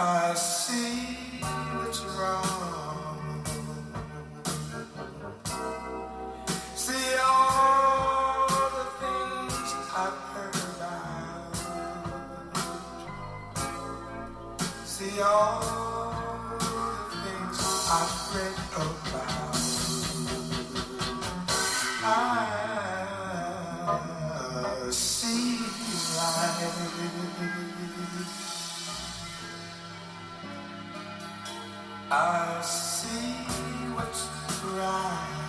I see what's wrong. See all the things I've heard about. See all the things I've read about. I see light. I see what's right.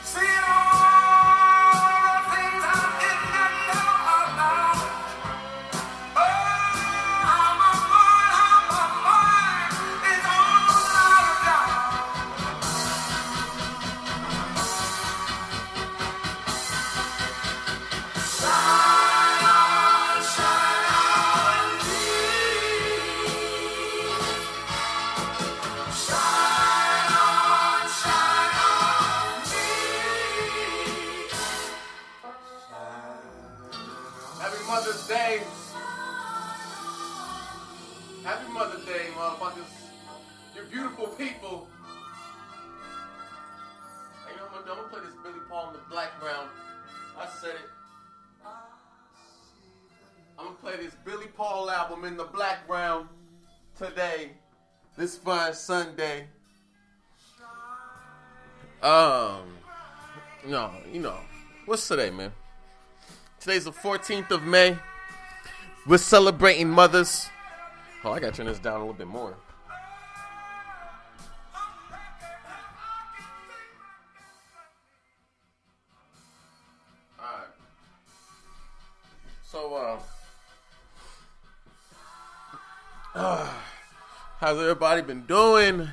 See all the things I didn't know about. Oh, how my mind is all out of doubt. Shine on, shine on me. Shine on me. Happy Mother's Day. Happy Mother's Day, motherfuckers. You're beautiful people. Hey, you know what? I'm gonna play this Billy Paul in the background. I said it. I'm gonna play this Billy Paul album in the background today. This fine Sunday. No, you know. What's today, man? Today's the 14th of May. We're celebrating mothers. Oh, I gotta turn this down a little bit more. Alright. So, how's everybody been doing?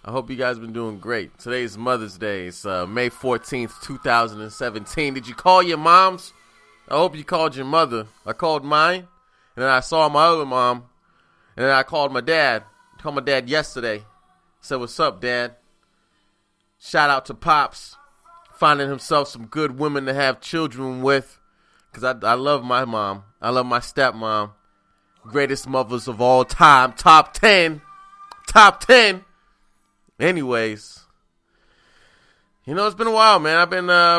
I hope you guys been doing great. Today's Mother's Day. It's May 14th, 2017. Did you call your moms? I hope you called your mother. I called mine, and then I saw my other mom, and then I called my dad. I called my dad yesterday. Said, "What's up, Dad?" Shout out to Pops, finding himself some good women to have children with, because I love my mom. I love my stepmom. Greatest mothers of all time. Top 10. Top 10. Anyways, you know, it's been a while, man. I've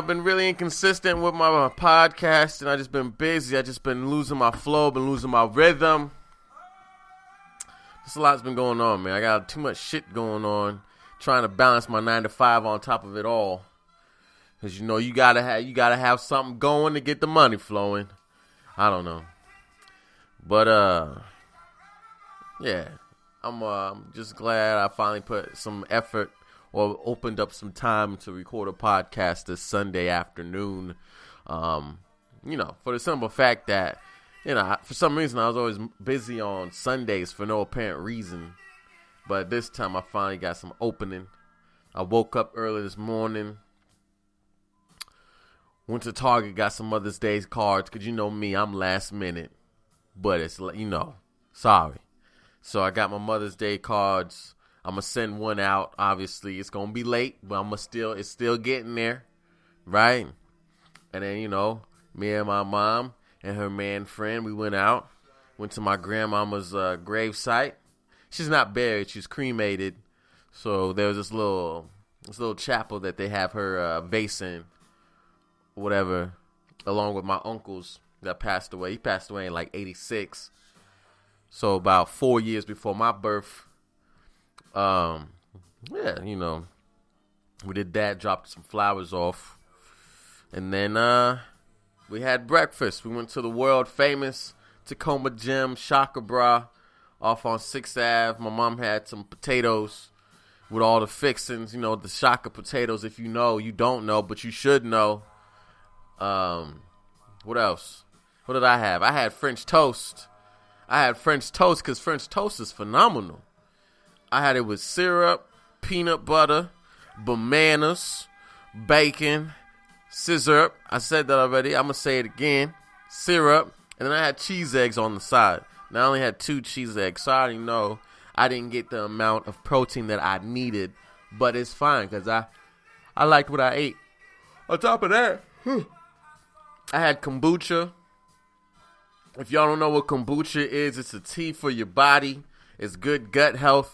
been really inconsistent with my podcast, and I just been busy. I just been losing my flow, been losing my rhythm. Just a lot's been going on, man. I got too much shit going on, trying to balance my 9 to 5 on top of it all. Cause you know you gotta have something going to get the money flowing. I don't know, but yeah. I'm just glad I finally put some effort or opened up some time to record a podcast this Sunday afternoon. You know, for the simple fact that, you know, for some reason I was always busy on Sundays for no apparent reason. But this time I finally got some opening. I woke up early this morning. Went to Target, got some Mother's Day cards. Because you know me, I'm last minute. But it's, you know, sorry. So I got my Mother's Day cards. I'm going to send one out. Obviously, it's going to be late, but it's still getting there, right? And then, you know, me and my mom and her man friend, we went out. Went to my grandmama's grave site. She's not buried. She's cremated. So there was this little chapel that they have her vase in, whatever, along with my uncles that passed away. He passed away in like 86. So about 4 years before my birth, yeah, you know, we did that, dropped some flowers off, and then we had breakfast. We went to the world famous Tacoma Gym, Shaka Bra, off on 6th Ave. My mom had some potatoes with all the fixings, you know, the Shaka potatoes. If you know, you don't know, but you should know. What else? What did I have? I had French toast. Because French toast is phenomenal. I had it with syrup, peanut butter, bananas, bacon, scissor. I said that already. I'm going to say it again. Syrup. And then I had cheese eggs on the side. Now I only had 2 cheese eggs. So I already know I didn't get the amount of protein that I needed. But it's fine because I liked what I ate. On top of that, I had kombucha. If y'all don't know what kombucha is, it's a tea for your body. It's good gut health.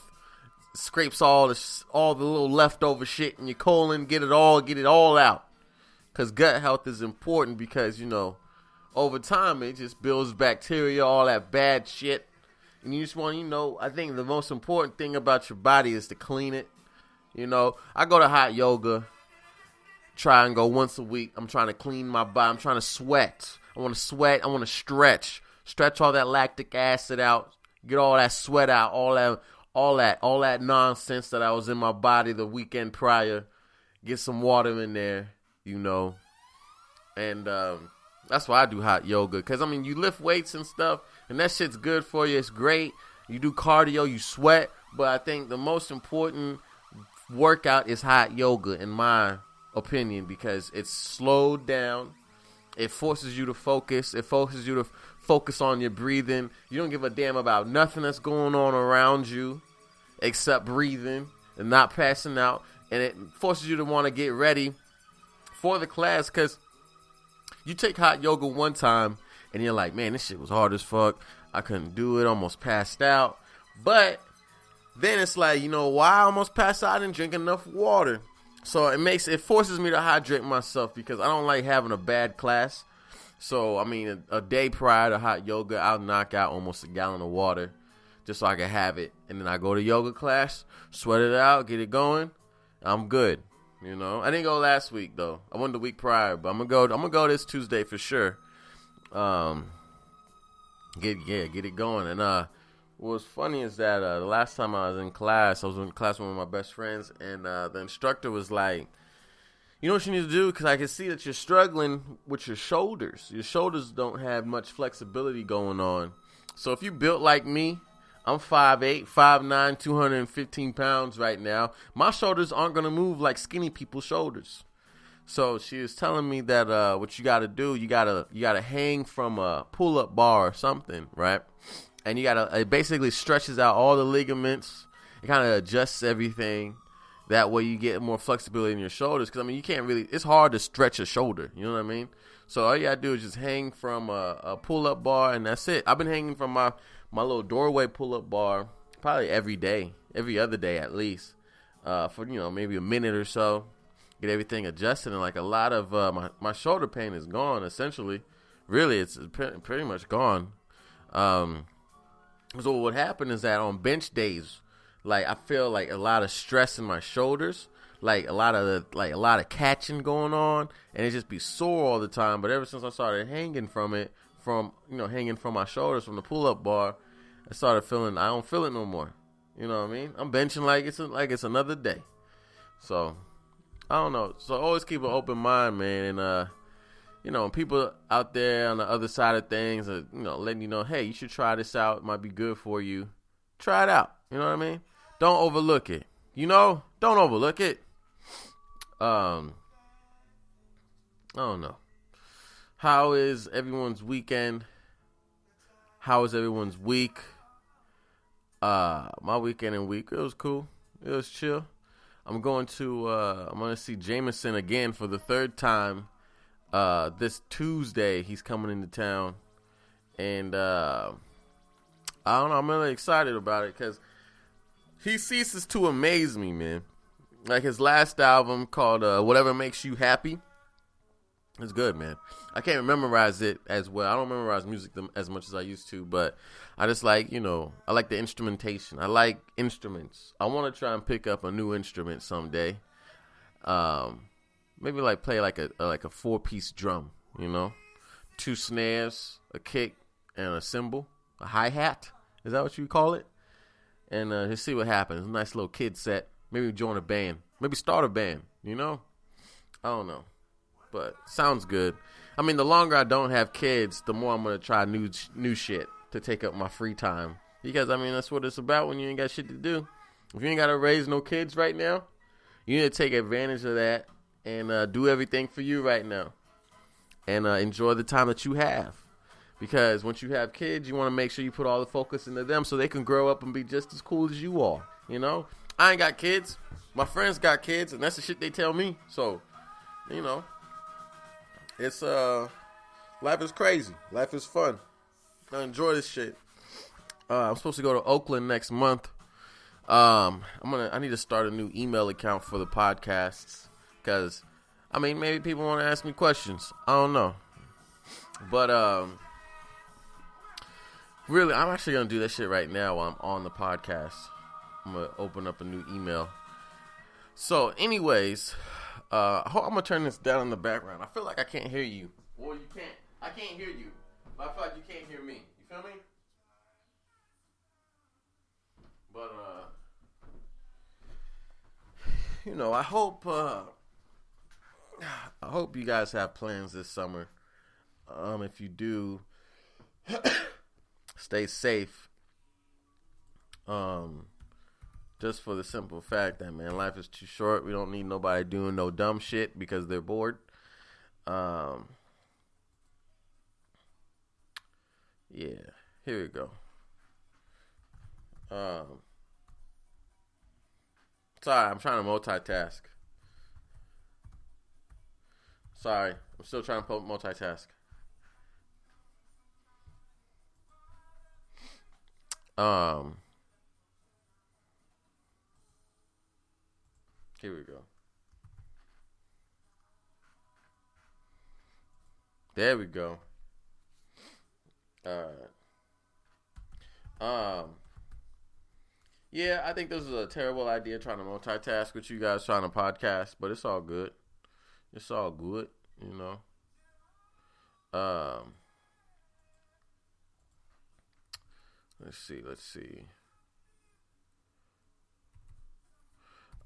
It scrapes all the little leftover shit in your colon. Get it all out. Because gut health is important because, you know, over time it just builds bacteria, all that bad shit. And you just want, you know, I think the most important thing about your body is to clean it. You know, I go to hot yoga. Try and go once a week. I'm trying to clean my body. I'm trying to sweat. I want to sweat. I want to stretch. Stretch all that lactic acid out. Get all that sweat out. All that nonsense that I was in my body the weekend prior. Get some water in there, you know. And that's why I do hot yoga. Because, I mean, you lift weights and stuff. And that shit's good for you. It's great. You do cardio. You sweat. But I think the most important workout is hot yoga in my opinion, because it's slowed down. It forces you to focus. It forces you to focus on your breathing. You don't give a damn about nothing that's going on around you except breathing and not passing out. And it forces you to want to get ready for the class, because you take hot yoga one time and you're like, man, this shit was hard as fuck. I couldn't do it. Almost passed out. But then it's like, you know why I almost passed out? I didn't drink enough water. So it forces me to hydrate myself, because I don't like having a bad class. So, I mean, a day prior to hot yoga, I'll knock out almost a gallon of water just so I can have it. And then I go to yoga class, sweat it out, get it going. I'm good. You know, I didn't go last week though. I went the week prior, but I'm gonna go this Tuesday for sure. Get it going. And what's funny is that the last time I was in class with one of my best friends, and the instructor was like, you know what you need to do? Because I can see that you're struggling with your shoulders. Your shoulders don't have much flexibility going on. So if you built like me, I'm 5'8", 5'9", 215 pounds right now. My shoulders aren't going to move like skinny people's shoulders. So she was telling me that what you got to do, you got to hang from a pull-up bar or something, right? And it basically stretches out all the ligaments. It kind of adjusts everything. That way you get more flexibility in your shoulders. Because, I mean, it's hard to stretch a shoulder. You know what I mean? So all you got to do is just hang from a pull-up bar, and that's it. I've been hanging from my little doorway pull-up bar probably every day, every other day at least, for, you know, maybe a minute or so. Get everything adjusted, and like a lot of my shoulder pain is gone, essentially. Really, it's pretty much gone. So what happened is that on bench days, like I feel like a lot of stress in my shoulders, like a lot of catching going on, and it just be sore all the time. But ever since I started hanging from my shoulders from the pull-up bar, I started feeling I don't feel it no more. You know what I mean? I'm benching like it's another day. So I don't know. So always keep an open mind, man, and you know, people out there on the other side of things are, you know, letting you know, hey, you should try this out. It might be good for you. Try it out. You know what I mean? Don't overlook it. You know? Don't overlook it. I don't know. How is everyone's weekend? How is everyone's week? My weekend and week, it was cool. It was chill. I'm going to see Jameson again for the third time. This Tuesday he's coming into town, and I don't know, I'm really excited about it because he ceases to amaze me, man. Like his last album called Whatever Makes You Happy, it's good, man. I can't memorize it as well. I don't memorize music as much as I used to, but I just like, you know, I like the instrumentation. I like instruments. I want to try and pick up a new instrument someday. Maybe like play like a 4-piece drum, you know, 2 snares, a kick, and a cymbal, a hi-hat. Is that what you call it? And just see what happens. A nice little kid set. Maybe join a band. Maybe start a band, you know? I don't know. But sounds good. I mean, the longer I don't have kids, the more I'm going to try new shit to take up my free time. Because, I mean, that's what it's about when you ain't got shit to do. If you ain't got to raise no kids right now, you need to take advantage of that and do everything for you right now. And enjoy the time that you have. Because once you have kids, you want to make sure you put all the focus into them so they can grow up and be just as cool as you are. You know? I ain't got kids. My friends got kids, and that's the shit they tell me. So, you know, it's life is crazy. Life is fun. I enjoy this shit. I'm supposed to go to Oakland next month. I need to start a new email account for the podcasts because, I mean, maybe people want to ask me questions. I don't know, but really, I'm actually gonna do that shit right now while I'm on the podcast. I'm gonna open up a new email. So, anyways, I'm gonna turn this down in the background. I feel like I can't hear you. Well, you can't. I can't hear you, but I feel like you can't hear me. You feel me? But you know, I hope you guys have plans this summer. If you do, stay safe. Just for the simple fact that, man, life is too short. We don't need nobody doing no dumb shit because they're bored. Yeah, here we go. Sorry, I'm trying to multitask. Sorry, I'm still trying to multitask. Here we go. There we go. All right. Yeah, I think this is a terrible idea trying to multitask with you guys trying to podcast, but it's all good. It's all good, you know. Let's see.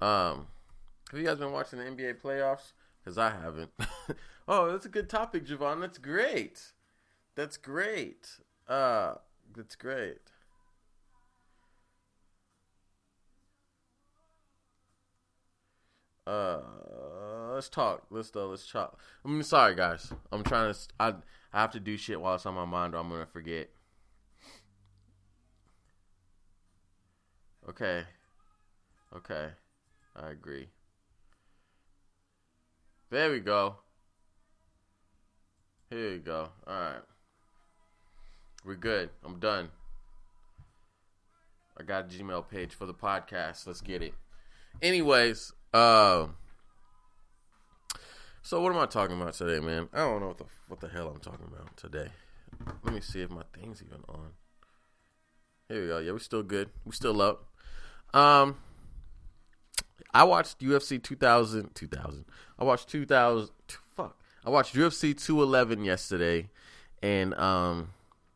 Have you guys been watching the NBA playoffs? Because I haven't. Oh, that's a good topic, Javon. That's great. That's great. Let's talk. Let's talk. I mean, sorry guys. I'm trying to. I have to do shit while it's on my mind, or I'm gonna forget. Okay. I agree. There we go. Here you go. All right. We're good. I'm done. I got a Gmail page for the podcast. Let's get it. Anyways, so what am I talking about today, man? I don't know what the hell I'm talking about today. Let me see if my thing's even on. Here we go. Yeah, we're still good. We're still up. I watched UFC 2000. I watched UFC 211 yesterday, and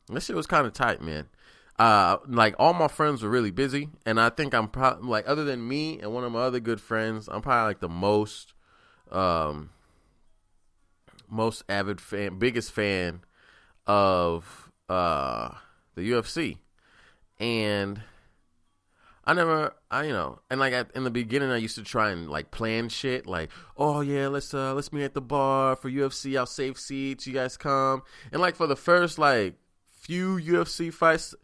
this shit was kind of tight, man. Like, all my friends were really busy, and I think I'm probably, like, other than me and one of my other good friends, I'm probably like the most avid fan, biggest fan of the UFC. And in the beginning I used to try and like plan shit, like, oh yeah, let's meet at the bar for UFC, I'll save seats, you guys come. And like for the first like few UFC fights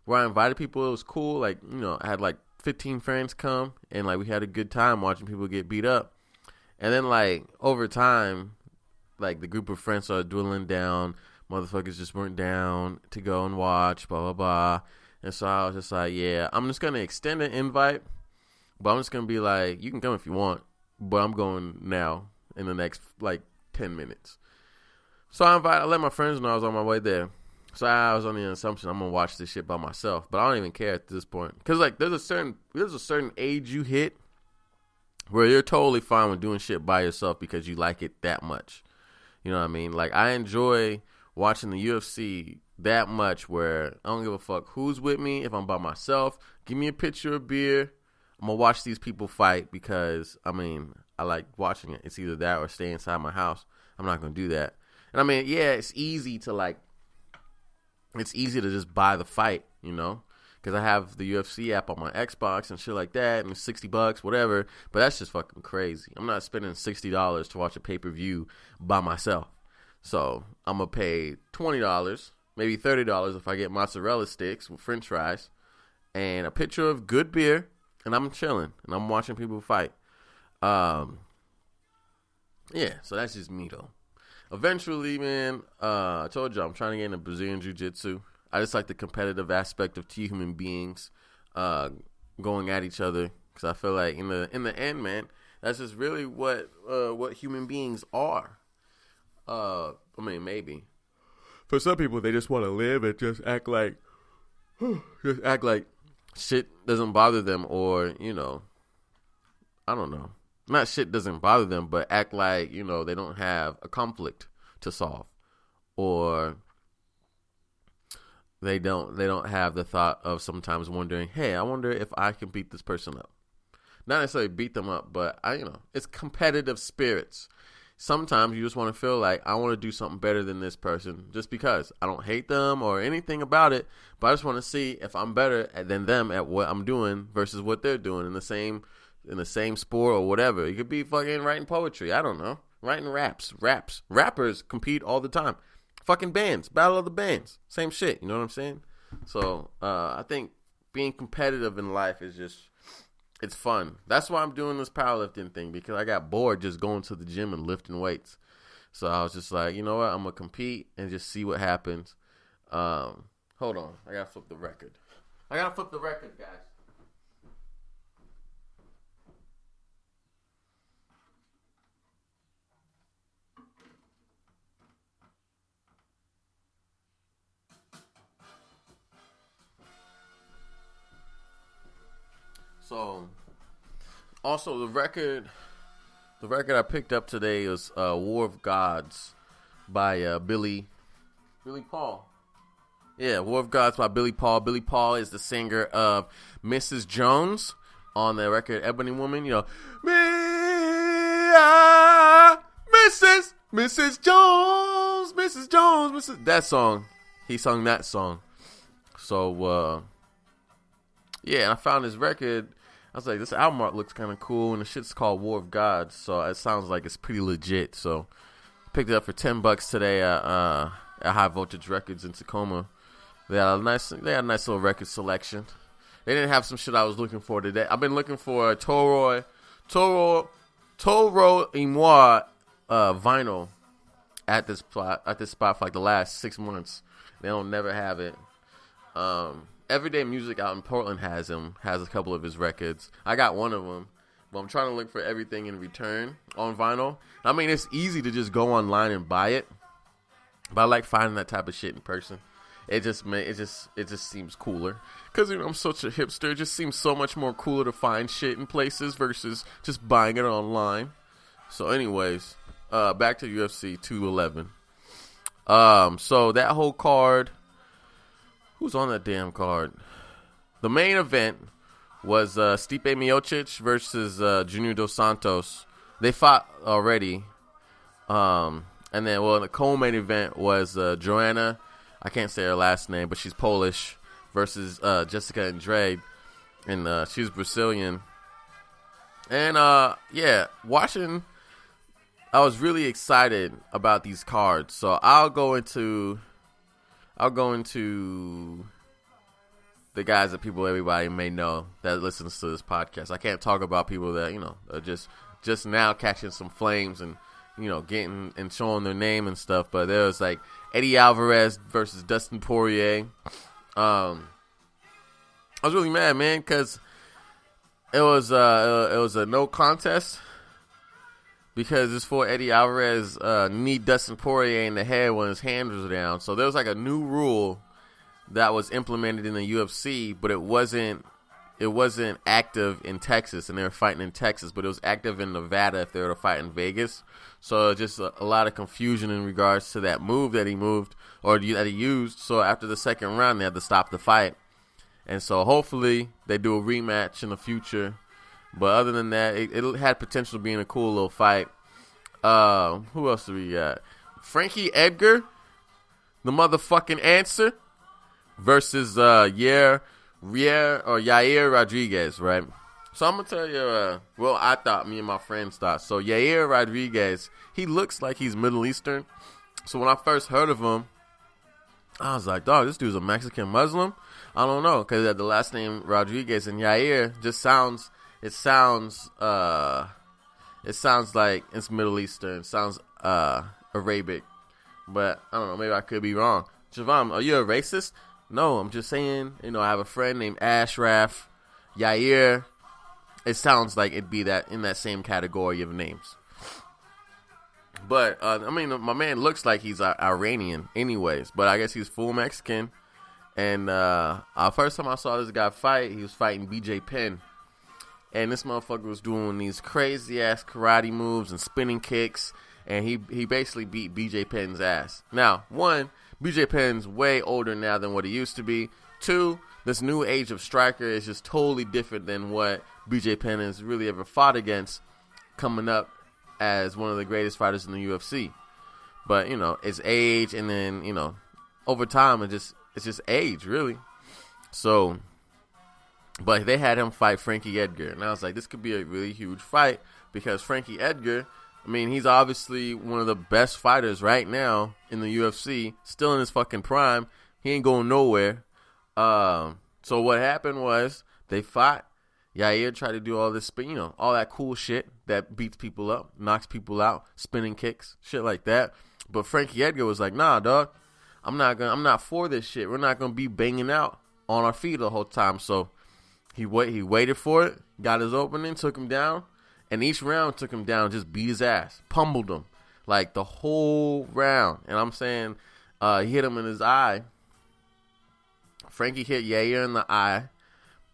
where I invited people, it was cool. Like, you know, I had like 15 friends come, and like we had a good time watching people get beat up. And then like over time, like the group of friends started dwindling down. Motherfuckers just weren't down to go and watch, blah blah blah. And so I was just like, yeah, I'm just gonna extend an invite, but I'm just gonna be like, you can come if you want, but I'm going now in the next like 10 minutes. So I let my friends know I was on my way there. So I was on the assumption I'm gonna watch this shit by myself, but I don't even care at this point, because like there's a certain age you hit where you're totally fine with doing shit by yourself because you like it that much. You know what I mean? Like, I enjoy watching the UFC that much where I don't give a fuck who's with me. If I'm by myself, give me a pitcher of beer. I'm gonna watch these people fight because, I mean, I like watching it. It's either that or stay inside my house. I'm not gonna do that. And I mean, yeah, it's easy to just buy the fight, you know, because I have the UFC app on my Xbox and shit like that, and it's $60, whatever. But that's just fucking crazy. I'm not spending $60 to watch a pay-per-view by myself. So I'm gonna pay $20, maybe $30 if I get mozzarella sticks with French fries and a pitcher of good beer, and I'm chilling and I'm watching people fight. Yeah, so that's just me though. Eventually, man, I told you I'm trying to get into Brazilian Jiu-Jitsu. I just like the competitive aspect of two human beings going at each other, because I feel like in the end, man, that's just really what human beings are. I mean, maybe for some people they just want to live and just act like shit doesn't bother them, or I don't know. Not shit doesn't bother them, but act like, they don't have a conflict to solve, or they don't have the thought of sometimes wondering, hey, I wonder if I can beat this person up. Not necessarily beat them up, but it's competitive spirits. Sometimes you just want to feel like I want to do something better than this person, just because I don't hate them or anything about it, but I just want to see if I'm better than them at what I'm doing versus what they're doing in the same sport or whatever. You could be fucking writing poetry. I don't know. Writing raps. Rappers compete all the time. Fucking bands. Battle of the bands. Same shit. You know what I'm saying? So, I think being competitive in life is just, it's fun. That's why I'm doing this powerlifting thing, because I got bored just going to the gym and lifting weights. So I was just like, you know what? I'm going to compete and just see what happens. Hold on. I got to flip the record. guys. So, also the record I picked up today is War of Gods by Billy Paul. Yeah, War of Gods by Billy Paul. Billy Paul is the singer of Mrs. Jones on the record Ebony Woman. Mrs. Jones, that song. He sung that song. So, yeah, I found his record. I was like, this album art looks kind of cool, and the shit's called War of Gods, so it sounds like it's pretty legit. So I picked it up for $10 today at High Voltage Records in Tacoma. They had a nice little record selection. They didn't have some shit I was looking for today. I've been looking for a Toro et Moi vinyl at this spot for like the last 6 months. They don't never have it. Everyday Music out in Portland has a couple of his records. I got one of them, but I'm trying to look for everything in return on vinyl. I mean, it's easy to just go online and buy it, but I like finding that type of shit in person. It just seems cooler, because I'm such a hipster. It just seems so much more cooler to find shit in places versus just buying it online. So, anyways, back to UFC 211. So that whole card. Who's on that damn card? The main event was Stipe Miocic versus Junior Dos Santos. They fought already. And then, the co-main event was Joanna, I can't say her last name, but she's Polish, versus Jessica Andrade. And she's Brazilian. And, watching, I was really excited about these cards. So I'll go into the guys that everybody may know that listens to this podcast. I can't talk about people that, are just now catching some flames and, getting and showing their name and stuff. But there was like Eddie Alvarez versus Dustin Poirier. I was really mad, man, because it was a no contest. Because this fool Eddie Alvarez kneed Dustin Poirier in the head when his hands was down. So there was like a new rule that was implemented in the UFC, but it wasn't active in Texas, and they were fighting in Texas, but it was active in Nevada if they were to fight in Vegas. So just a lot of confusion in regards to that move that he used. So after the second round, they had to stop the fight. And so hopefully they do a rematch in the future. But other than that, it had potential being a cool little fight. Who else do we got? Frankie Edgar, the motherfucking answer, versus Yair Yair Rodriguez, right? So I'm gonna tell you. Well, I thought, me and my friends thought. So Yair Rodriguez, he looks like he's Middle Eastern. So when I first heard of him, I was like, dog, this dude's a Mexican Muslim. I don't know, because the last name Rodriguez and Yair just sounds. It sounds like it's Middle Eastern. It sounds Arabic, but I don't know. Maybe I could be wrong. Javon, are you a racist? No, I'm just saying. I have a friend named Ashraf, Yair. It sounds like it'd be that in that same category of names. But my man looks like he's Iranian, anyways. But I guess he's full Mexican. And first time I saw this guy fight, he was fighting BJ Penn. And this motherfucker was doing these crazy-ass karate moves and spinning kicks. And he basically beat BJ Penn's ass. Now, one, BJ Penn's way older now than what he used to be. Two, this new age of striker is just totally different than what BJ Penn has really ever fought against coming up as one of the greatest fighters in the UFC. But, it's age, and then, over time, it's just age, really. So... But they had him fight Frankie Edgar. And I was like, this could be a really huge fight because Frankie Edgar, he's obviously one of the best fighters right now in the UFC. Still in his fucking prime. He ain't going nowhere. So what happened was they fought. Yair tried to do all this, all that cool shit that beats people up, knocks people out, spinning kicks, shit like that. But Frankie Edgar was like, nah, dog, I'm not for this shit. We're not going to be banging out on our feet the whole time. So He waited for it, got his opening, took him down, and each round took him down, just beat his ass, pummeled him, like the whole round. And I'm saying he hit him in his eye. Frankie hit Yair in the eye,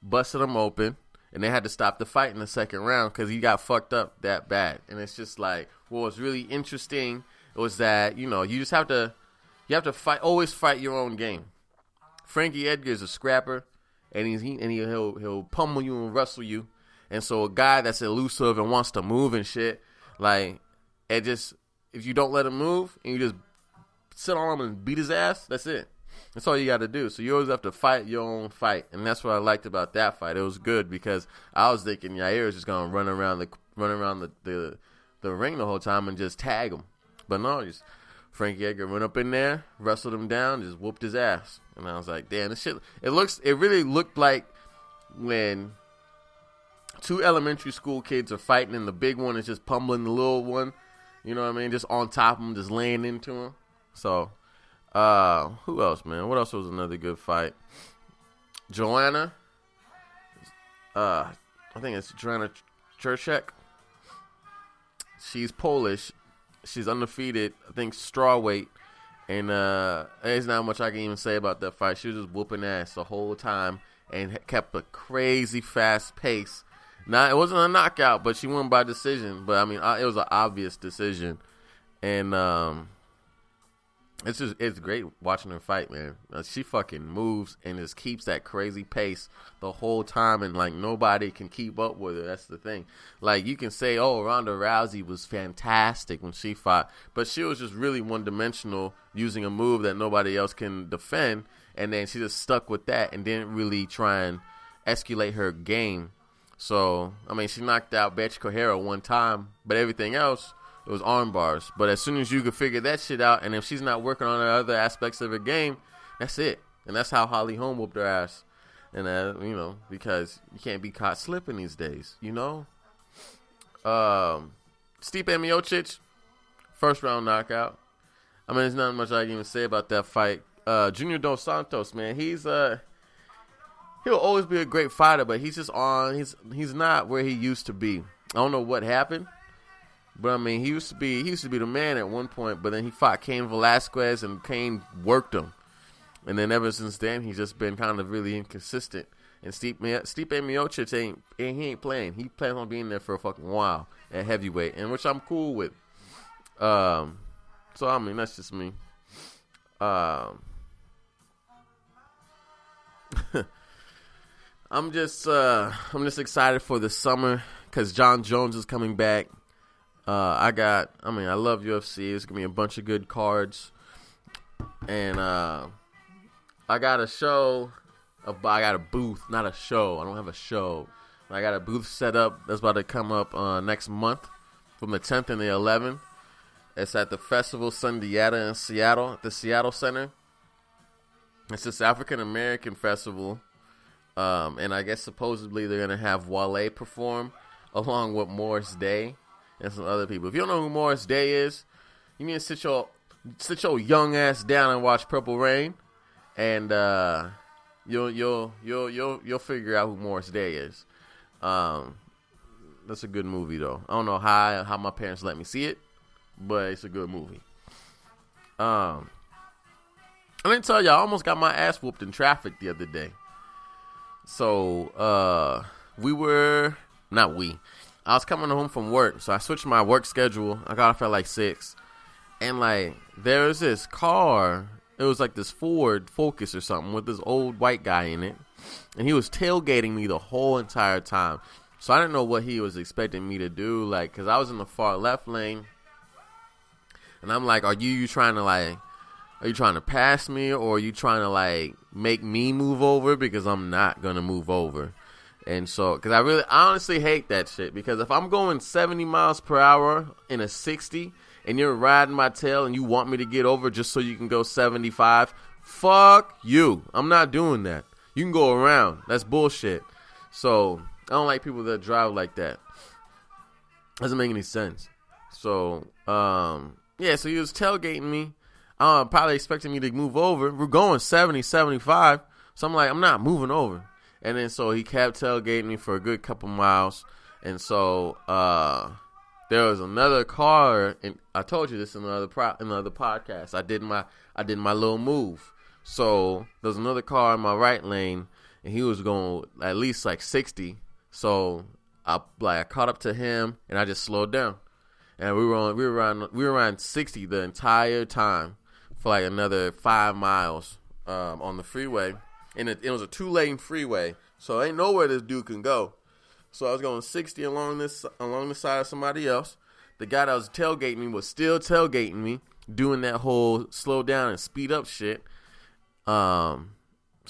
busted him open, and they had to stop the fight in the second round because he got fucked up that bad. And it's just like, what was really interesting was that, you just have to fight, always fight your own game. Frankie Edgar is a scrapper. And he'll pummel you and wrestle you. And so a guy that's elusive and wants to move and shit, if you don't let him move and you just sit on him and beat his ass, that's it. That's all you got to do. So you always have to fight your own fight. And that's what I liked about that fight. It was good because I was thinking Yair is just going to run around the ring the whole time and just tag him. But no, Frankie Edgar went up in there, wrestled him down, just whooped his ass. And I was like, damn, this shit, it really looked like when two elementary school kids are fighting and the big one is just pummeling the little one. You know what I mean? Just on top of him, just laying into him. So, who else, man? What else was another good fight? Joanna. I think it's Joanna Jędrzejczyk. She's Polish. She's undefeated, I think, strawweight. And there's not much I can even say about that fight. She was just whooping ass the whole time and kept a crazy fast pace. Now, it wasn't a knockout, but she won by decision. But, it was an obvious decision. And it's great watching her fight, man. She fucking moves and just keeps that crazy pace the whole time, and nobody can keep up with her. That's the thing. You can say, oh, Ronda Rousey was fantastic when she fought, but she was just really one-dimensional, using a move that nobody else can defend, and then she just stuck with that and didn't really try and escalate her game. So, she knocked out Bethe Correia one time, but everything else, it was arm bars. But as soon as you could figure that shit out, and if she's not working on the other aspects of her game, that's it. And that's how Holly Holm whooped her ass. And, because you can't be caught slipping these days, Stipe Miocic, first round knockout. There's not much I can even say about that fight. Junior Dos Santos, man, he'll always be a great fighter, but he's not where he used to be. I don't know what happened. But he used to be the man at one point, but then he fought Cain Velasquez and Cain worked him. And then ever since then, he's just been kind of really inconsistent. And Stipe Miocic he ain't playing. He plans on being there for a fucking while at heavyweight, and which I'm cool with. So that's just me. I'm just excited for the summer because Jon Jones is coming back. I love UFC. It's going to be a bunch of good cards. And I got a show I got a booth, not a show. I don't have a show. I got a booth set up that's about to come up next month from the 10th and the 11th. It's at the Festival Sundiata in Seattle, at the Seattle Center. It's this African American festival. And I guess supposedly they're going to have Wale perform along with Morris Day and some other people. If you don't know who Morris Day is, you need to sit your young ass down and watch Purple Rain, and you'll figure out who Morris Day is. That's a good movie though. I don't know how my parents let me see it, but it's a good movie. I didn't tell you, I almost got my ass whooped in traffic the other day. So I was coming home from work, so I switched my work schedule. I got off at like 6, and like there was this car. It was like this Ford Focus or something with this old white guy in it, and he was tailgating me the whole entire time. So I didn't know what he was expecting me to do, like, cause I was in the far left lane, and I'm like, are you trying to pass me, or are you trying to like make me move over? Because I'm not gonna move over. And so, because I honestly hate that shit. Because if I'm going 70 miles per hour in a 60 and you're riding my tail and you want me to get over just so you can go 75, fuck you. I'm not doing that. You can go around. That's bullshit. So, I don't like people that drive like that. Doesn't make any sense. So, yeah, so he was tailgating me. Probably expecting me to move over. We're going 70, 75. So I'm like, I'm not moving over. And then so he kept tailgating me for a good couple miles. And so there was another car, and I told you this in another podcast. I did my little move. So there was another car in my right lane, and he was going at least like 60. So I caught up to him, and I just slowed down. And we were around 60 the entire time for like another 5 miles on the freeway. And it was a 2-lane freeway, so ain't nowhere this dude can go. So I was going 60 along the side of somebody else. The guy that was tailgating me was still tailgating me, doing that whole slow down and speed up shit. So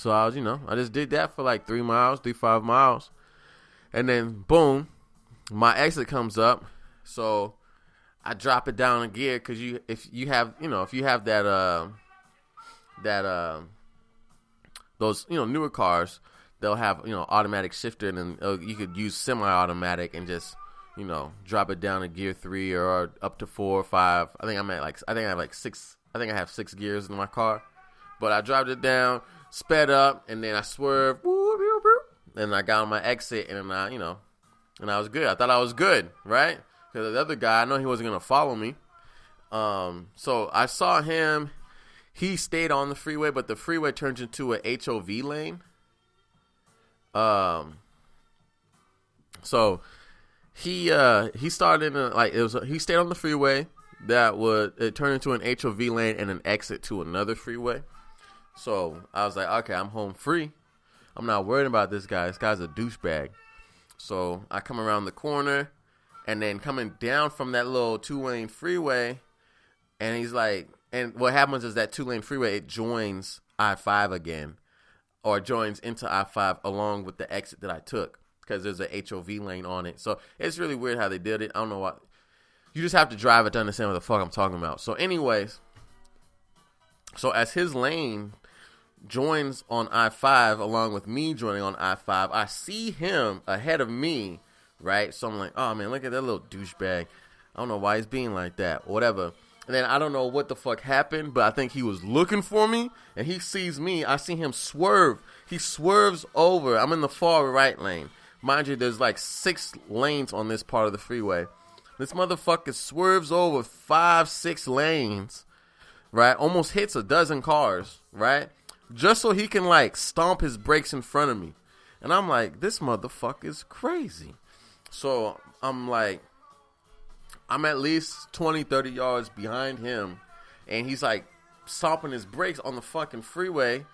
I was, I just did that for like 5 miles. And then boom, my exit comes up. So I drop it down in gear, because if you have that those newer cars, they'll have automatic shifter, and then you could use semi-automatic and just drop it down to gear 3 or up to 4 or 5. I think I have 6. I think I have 6 gears in my car, but I dropped it down, sped up, and then I swerved, and I got on my exit, and I was good. I thought I was good, right? Because the other guy, I know he wasn't gonna follow me. So I saw him. He stayed on the freeway, but the freeway turns into a HOV lane. So he started in he stayed on the freeway it turned into an HOV lane and an exit to another freeway. So I was like, okay, I'm home free. I'm not worried about this guy. This guy's a douchebag. So I come around the corner, and then coming down from that little 2-lane freeway, and he's like. And what happens is that 2-lane freeway, it joins I-5 again, or joins into I-5 along with the exit that I took, because there's a HOV lane on it. So it's really weird how they did it. I don't know what. You just have to drive it to understand what the fuck I'm talking about. So anyways, as his lane joins on I-5 along with me joining on I-5, I see him ahead of me, right? So I'm like, oh man, look at that little douchebag. I don't know why he's being like that, or whatever. And then I don't know what the fuck happened, but I think he was looking for me, and he sees me. I see him swerve. He swerves over. I'm in the far right lane. Mind you, there's like 6 lanes on this part of the freeway. This motherfucker swerves over 5, 6 lanes, right? Almost hits a dozen cars, right? Just so he can like stomp his brakes in front of me. And I'm like, this motherfucker's crazy. So I'm like, I'm at least 20, 30 yards behind him, and he's like stomping his brakes on the fucking freeway.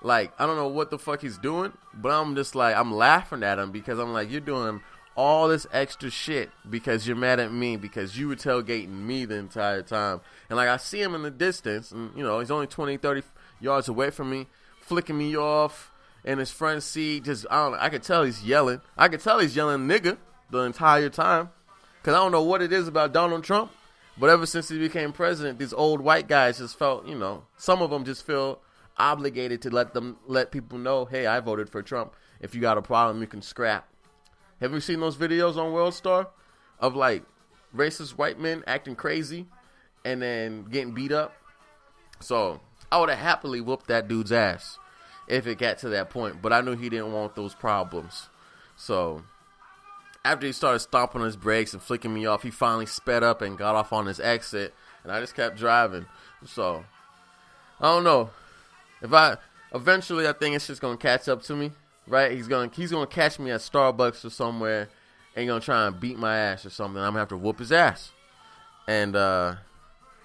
Like, I don't know what the fuck he's doing, but I'm just like, I'm laughing at him, because I'm like, you're doing all this extra shit because you're mad at me, because you were tailgating me the entire time. And like, I see him in the distance, and he's only 20, 30 yards away from me, flicking me off in his front seat. Just I don't know. I could tell he's yelling. I could tell he's yelling nigga the entire time. Cause I don't know what it is about Donald Trump, but ever since he became president, these old white guys just felt, you know, some of them just feel obligated to let people know, hey, I voted for Trump. If you got a problem, you can scrap. Have you seen those videos on World Star of like racist white men acting crazy and then getting beat up? So I would have happily whooped that dude's ass if it got to that point, but I knew he didn't want those problems. So after he started stomping his brakes and flicking me off, he finally sped up and got off on his exit, and I just kept driving. So I don't know. Eventually I think it's just gonna catch up to me, right? He's gonna catch me at Starbucks or somewhere and gonna try and beat my ass or something. I'm gonna have to whoop his ass. And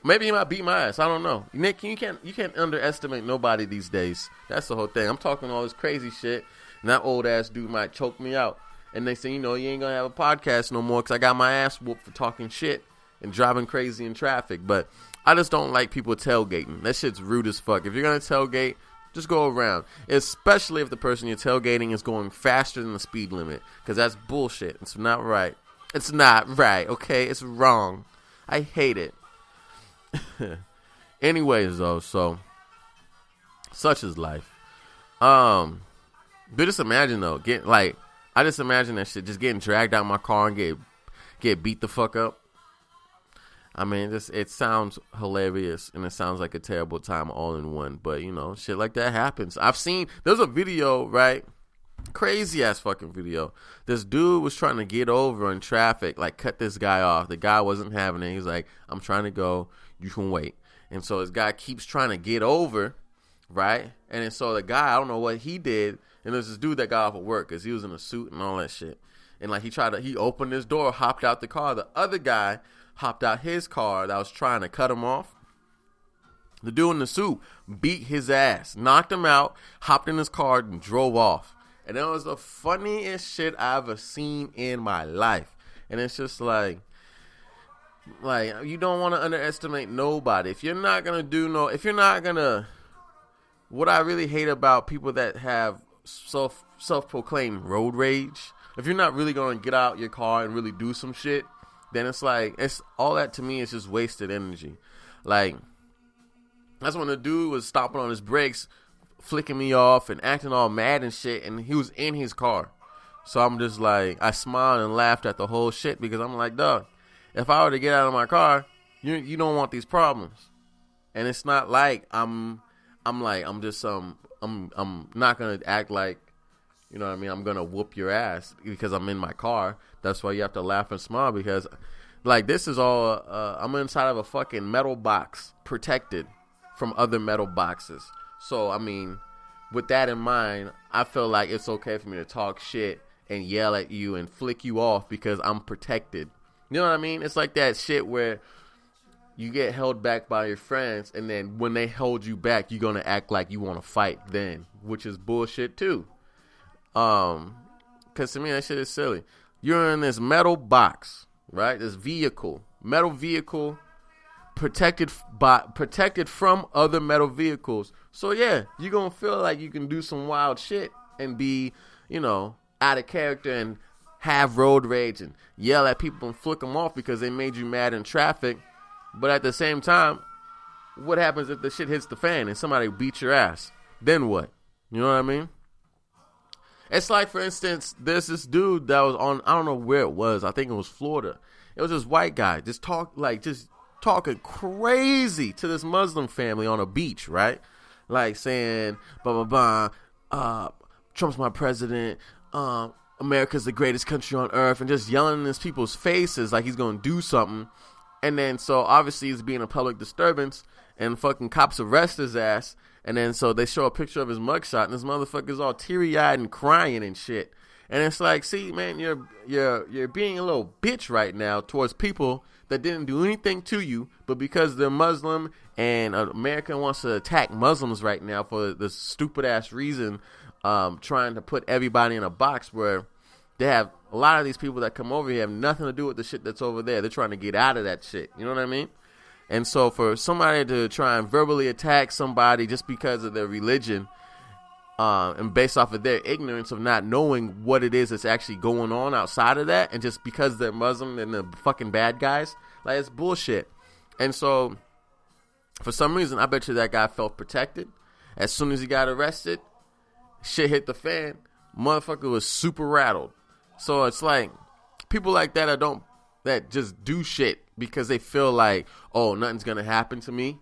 maybe he might beat my ass. I don't know. Nick, you can't underestimate nobody these days. That's the whole thing. I'm talking all this crazy shit, and that old ass dude might choke me out. And they say, you know, you ain't gonna have a podcast no more because I got my ass whooped for talking shit and driving crazy in traffic. But I just don't like people tailgating. That shit's rude as fuck. If you're gonna tailgate, just go around. Especially if the person you're tailgating is going faster than the speed limit, because that's bullshit. It's not right. It's not right. Okay, it's wrong. I hate it. Anyways, though, so such is life. But just imagine though, I just imagine that shit, just getting dragged out of my car and get beat the fuck up. I mean, it sounds hilarious and it sounds like a terrible time all in one, but you know, shit like that happens. There's a video, right? Crazy ass fucking video. This dude was trying to get over in traffic, like cut this guy off. The guy wasn't having it. He's like, I'm trying to go, you can wait. And so this guy keeps trying to get over, right? And then so the guy, I don't know what he did. And there's this dude that got off of work because he was in a suit and all that shit. And like he opened his door, hopped out the car. The other guy hopped out his car that was trying to cut him off. The dude in the suit beat his ass, knocked him out, hopped in his car and drove off. And it was the funniest shit I've ever seen in my life. And it's just like you don't want to underestimate nobody. If you're not going to, what I really hate about people that have self-proclaimed road rage, if you're not really going to get out your car and really do some shit, then it's all that to me is just wasted energy. Like, that's when the dude was stopping on his brakes, flicking me off and acting all mad and shit, and he was in his car. So I'm just like, I smiled and laughed at the whole shit because I'm like, dog, if I were to get out of my car, you don't want these problems. And it's not like I'm not gonna act like, you know what I mean, I'm gonna whoop your ass because I'm in my car. That's why you have to laugh and smile, because like this is all I'm inside of a fucking metal box, protected from other metal boxes. So I mean, with that in mind, I feel like it's okay for me to talk shit and yell at you and flick you off because I'm protected. You know what I mean? It's like that shit where you get held back by your friends, and then when they hold you back, you're gonna act like you want to fight then, which is bullshit too. Cause to me that shit is silly. You're in this metal box, right? This metal vehicle, protected from other metal vehicles. So yeah, you're gonna feel like you can do some wild shit and be, you know, out of character and have road rage and yell at people and flick them off because they made you mad in traffic. But at the same time, what happens if the shit hits the fan and somebody beats your ass? Then what? You know what I mean? It's like, for instance, there's this dude that was on, I don't know where it was. I think it was Florida. It was this white guy just talking crazy to this Muslim family on a beach, right? Like saying, blah, blah, blah, Trump's my president, America's the greatest country on earth, and just yelling in these people's faces like he's going to do something. And then, so obviously he's being a public disturbance, and fucking cops arrest his ass. And then, so they show a picture of his mugshot, and this motherfucker's all teary-eyed and crying and shit. And it's like, see, man, you're being a little bitch right now towards people that didn't do anything to you, but because they're Muslim and America wants to attack Muslims right now for this stupid-ass reason, trying to put everybody in a box where they have a lot of these people that come over here have nothing to do with the shit that's over there. They're trying to get out of that shit. You know what I mean? And so for somebody to try and verbally attack somebody just because of their religion, And based off of their ignorance of not knowing what it is that's actually going on outside of that, and just because they're Muslim and they're fucking bad guys, like, it's bullshit. And so, for some reason, I bet you that guy felt protected. As soon as he got arrested, shit hit the fan. Motherfucker was super rattled. So it's like, people like that that just do shit because they feel like, oh, nothing's gonna happen to me.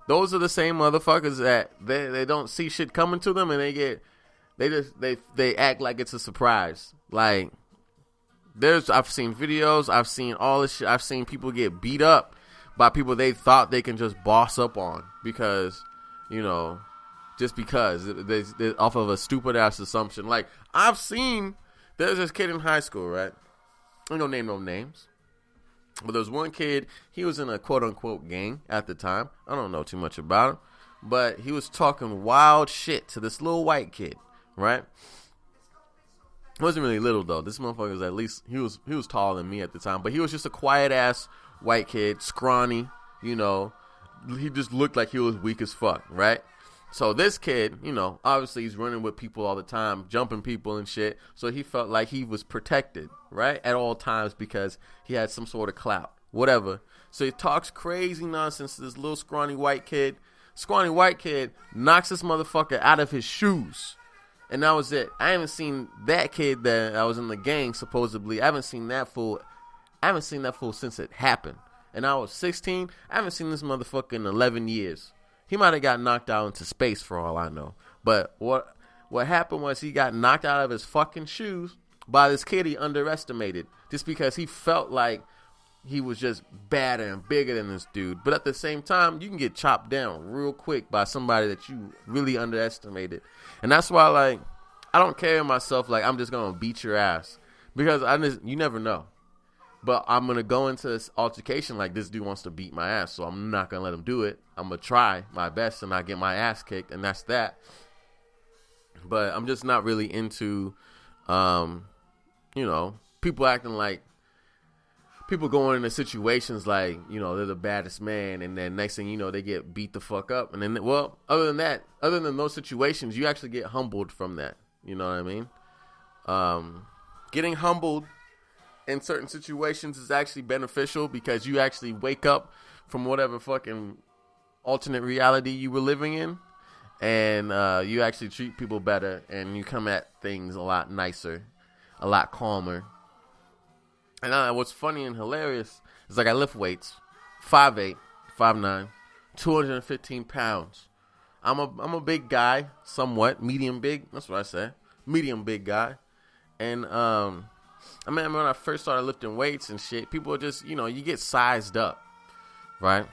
Those are the same motherfuckers that they don't see shit coming to them, and they act like it's a surprise. Like, I've seen videos, I've seen all this shit, I've seen people get beat up by people they thought they can just boss up on because, just because they off of a stupid ass assumption. Like, there's this kid in high school, right? I don't name no names. But there was one kid, he was in a quote-unquote gang at the time. I don't know too much about him. But he was talking wild shit to this little white kid, right? He wasn't really little, though. This motherfucker was at least, he was taller than me at the time. But he was just a quiet-ass white kid, scrawny, He just looked like he was weak as fuck, right? So this kid, obviously he's running with people all the time, jumping people and shit. So he felt like he was protected, right? At all times because he had some sort of clout, whatever. So he talks crazy nonsense to this little scrawny white kid. Scrawny white kid knocks this motherfucker out of his shoes. And that was it. I haven't seen that kid that I was in the gang, supposedly. I haven't seen that fool since it happened. And I was 16. I haven't seen this motherfucker in 11 years. He might have got knocked out into space for all I know. But what happened was he got knocked out of his fucking shoes by this kid he underestimated. Just because he felt like he was just badder and bigger than this dude. But at the same time, you can get chopped down real quick by somebody that you really underestimated. And that's why, like, I don't carry myself like I'm just going to beat your ass. Because you never know. But I'm going to go into this altercation like this dude wants to beat my ass. So I'm not going to let him do it. I'm going to try my best and not get my ass kicked. And that's that. But I'm just not really into, people acting like, people going into situations like, they're the baddest man. And then next thing you know, they get beat the fuck up. And then, other than those situations, you actually get humbled from that. You know what I mean? Getting humbled in certain situations is actually beneficial because you actually wake up from whatever fucking alternate reality you were living in, and you actually treat people better, and you come at things a lot nicer, a lot calmer. And what's funny and hilarious is, like, I lift weights, 5'8", 5'9", 215 pounds. I'm a big guy, somewhat medium big. That's what I say, medium big guy, and I mean, when I first started lifting weights and shit, people are just, you get sized up, right?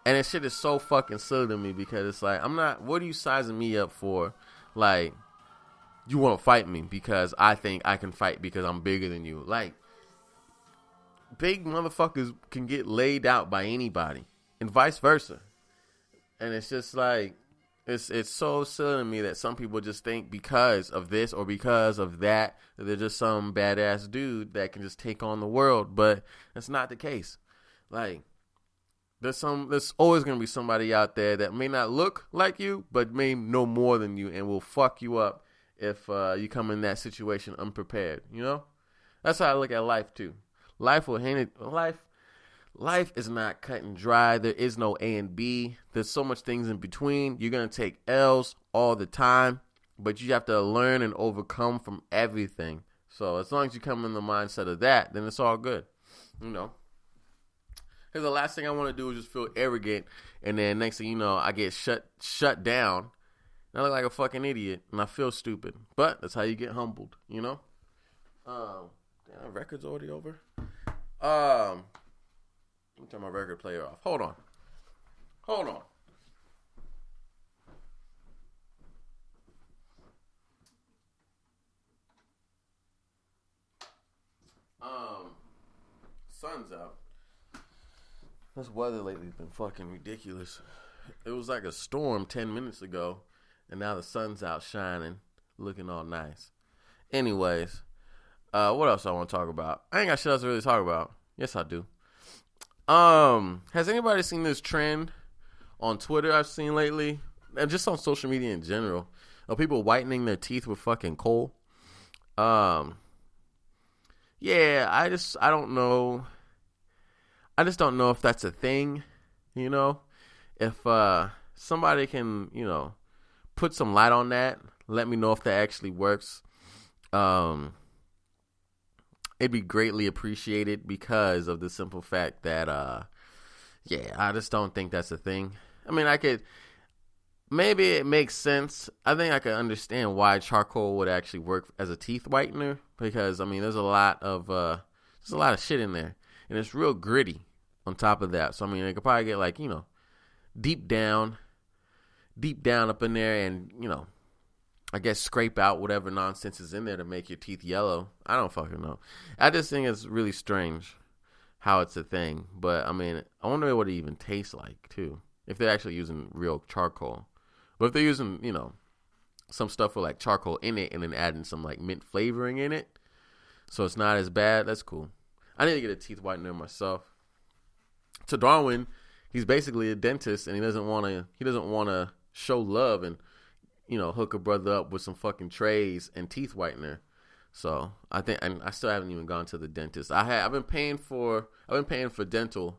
And this shit is so fucking silly to me because it's like, what are you sizing me up for? Like, you want to fight me because I think I can fight because I'm bigger than you. Like, big motherfuckers can get laid out by anybody and vice versa. And it's just like, it's so silly to me that some people just think because of this or because of that they're just some badass dude that can just take on the world. But that's not the case. Like, there's always going to be somebody out there that may not look like you, but may know more than you and will fuck you up if you come in that situation unprepared. That's how I look at life too. Life is not cut and dry. There is no A and B. There's so much things in between. You're going to take L's all the time, but you have to learn and overcome from everything. So as long as you come in the mindset of that, then it's all good. Because the last thing I want to do is just feel arrogant, and then next thing you know, I get shut down, and I look like a fucking idiot, and I feel stupid. But that's how you get humbled, Damn, record's already over. Let me turn my record player off. Hold on. Sun's out. This weather lately has been fucking ridiculous. It was like a storm 10 minutes ago, and now the sun's out shining, looking all nice. Anyways, what else I want to talk about? I ain't got shit else to really talk about. Yes, I do. Has anybody seen this trend on Twitter I've seen lately and just on social media in general, of people whitening their teeth with fucking coal. Yeah, I don't know. I just don't know if that's a thing, you know? If somebody can, put some light on that, let me know if that actually works. It'd be greatly appreciated because of the simple fact that, I just don't think that's a thing. I mean, maybe it makes sense. I think I could understand why charcoal would actually work as a teeth whitener because, I mean, there's a lot of shit in there. And it's real gritty on top of that. So, I mean, it could probably get like, deep down up in there and, I guess scrape out whatever nonsense is in there to make your teeth yellow. I don't fucking know. I just think it's really strange how it's a thing. But, I mean, I wonder what it even tastes like, too, if they're actually using real charcoal. But if they're using, some stuff with, like, charcoal in it and then adding some, like, mint flavoring in it so it's not as bad, that's cool. I need to get a teeth whitener myself. To Darwin, he's basically a dentist, and he doesn't want to show love and, hook a brother up with some fucking trays and teeth whitener. So I think, and I still haven't even gone to the dentist. I've been paying for dental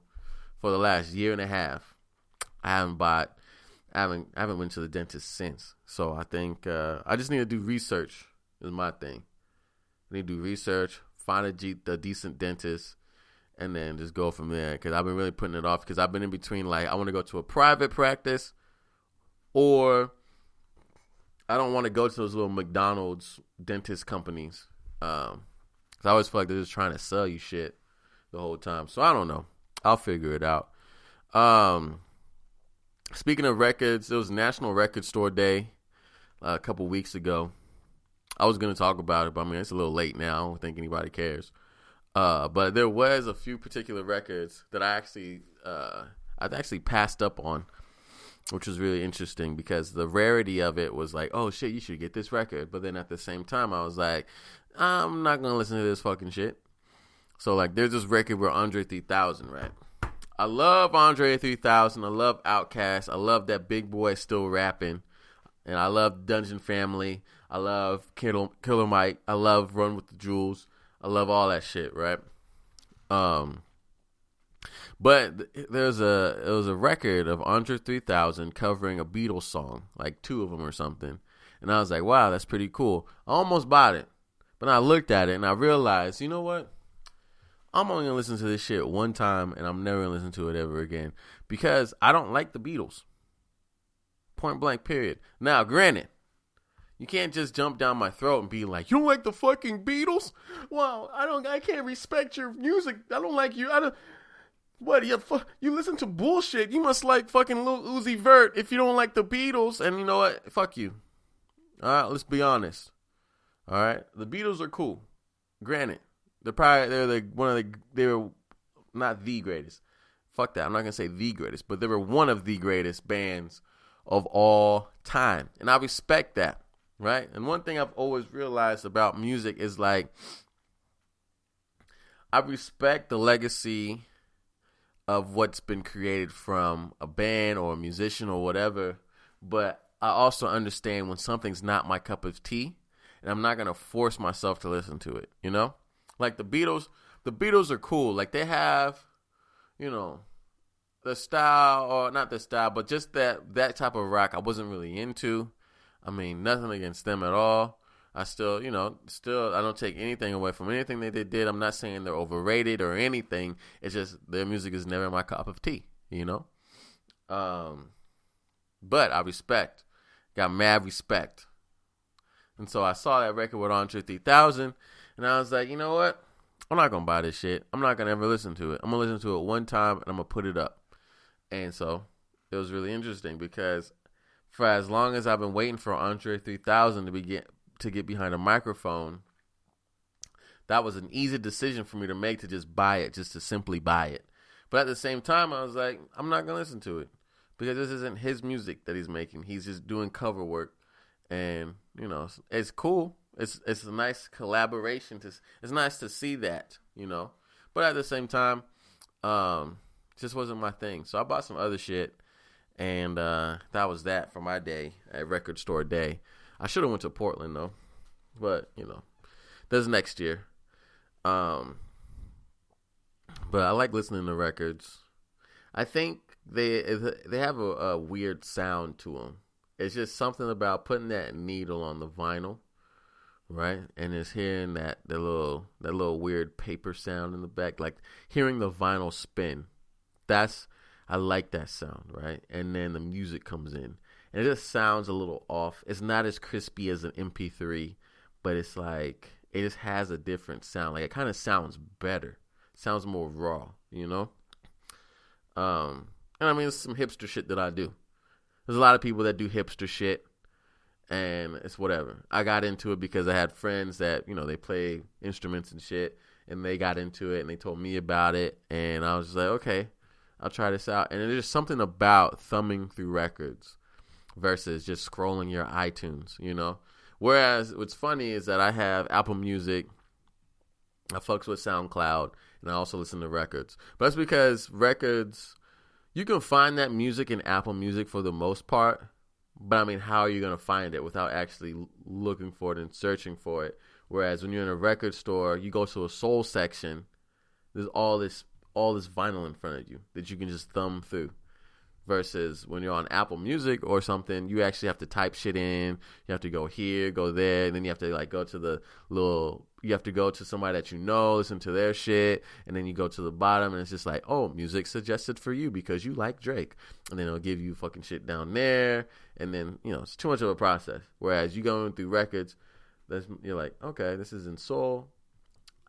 for the last year and a half. I haven't went to the dentist since. So I think I just need to do research is my thing. I need to do research, find a decent dentist, and then just go from there. Because I've been really putting it off because I've been in between, like, I want to go to a private practice or I don't want to go to those little McDonald's dentist companies. Cause I always feel like they're just trying to sell you shit the whole time. So I don't know. I'll figure it out. Speaking of records, it was National Record Store Day a couple weeks ago. I was going to talk about it, but I mean, it's a little late now. I don't think anybody cares. But there was a few particular records that I actually passed up on, which was really interesting because the rarity of it was like, oh shit, you should get this record. But then at the same time, I was like, I'm not going to listen to this fucking shit. So like, there's this record with Andre 3000, right? I love Andre 3000. I love Outkast. I love that Big Boy still rapping. And I love Dungeon Family. I love Killer Mike. I love Run with the Jewels. I love all that shit, right? But it was a record of Andre 3000 covering a Beatles song, like two of them or something. And I was like, wow, that's pretty cool. I almost bought it. But I looked at it and I realized, you know what? I'm only going to listen to this shit one time and I'm never going to listen to it ever again. Because I don't like the Beatles. Point blank, period. Now, granted, you can't just jump down my throat and be like, you don't like the fucking Beatles? Well, I can't respect your music. I don't like you. What, you listen to bullshit. You must like fucking Lil Uzi Vert if you don't like the Beatles. And you know what? Fuck you. All right, let's be honest. All right, the Beatles are cool. Granted, they were not the greatest. Fuck that. I'm not gonna say the greatest, but they were one of the greatest bands of all time, and I respect that. Right? And one thing I've always realized about music is like, I respect the legacy of what's been created from a band or a musician or whatever, but I also understand when something's not my cup of tea, and I'm not going to force myself to listen to it, you know? Like the Beatles are cool. Like they have, the style, or not the style, but just that type of rock I wasn't really into. I mean, nothing against them at all. I still, I don't take anything away from anything that they did. I'm not saying they're overrated or anything. It's just their music is never my cup of tea, But I got mad respect. And so I saw that record with Andre 3000, and I was like, you know what? I'm not going to buy this shit. I'm not going to ever listen to it. I'm going to listen to it one time, and I'm going to put it up. And so it was really interesting because for as long as I've been waiting for Andre 3000 to get behind a microphone, that was an easy decision for me to make, to just buy it, just to simply buy it. But at the same time, I was like, I'm not going to listen to it because this isn't his music that he's making. He's just doing cover work. And, it's cool. It's a nice collaboration. It's nice to see that, But at the same time, it just wasn't my thing. So I bought some other shit. And that was that for my day at Record Store Day. I should have went to Portland though, but there's next year. But I like listening to records. I think they have a weird sound to them. It's just something about putting that needle on the vinyl, right? And it's hearing that little weird paper sound in the back, like hearing the vinyl spin. I like that sound, right? And then the music comes in, and it just sounds a little off. It's not as crispy as an MP3, but it's like it just has a different sound. Like it kind of sounds better, sounds more raw, And I mean, it's some hipster shit that I do. There's a lot of people that do hipster shit, and it's whatever. I got into it because I had friends that, they play instruments and shit, and they got into it, and they told me about it, and I was just like, okay, I'll try this out. And there's something about thumbing through records versus just scrolling your iTunes, Whereas what's funny is that I have Apple Music, I fucks with SoundCloud, and I also listen to records. But that's because records, you can find that music in Apple Music for the most part, but I mean, how are you going to find it without actually looking for it and searching for it? Whereas when you're in a record store, you go to a soul section, there's all this vinyl in front of you that you can just thumb through. Versus when you're on Apple Music or something, you actually have to type shit in. You have to go here, go there, and then you have to go to you have to go to somebody that listen to their shit, and then you go to the bottom, and it's just like, oh, music suggested for you because you like Drake, and then it'll give you fucking shit down there, and then it's too much of a process. Whereas you going through records, you're like, okay, this is in soul.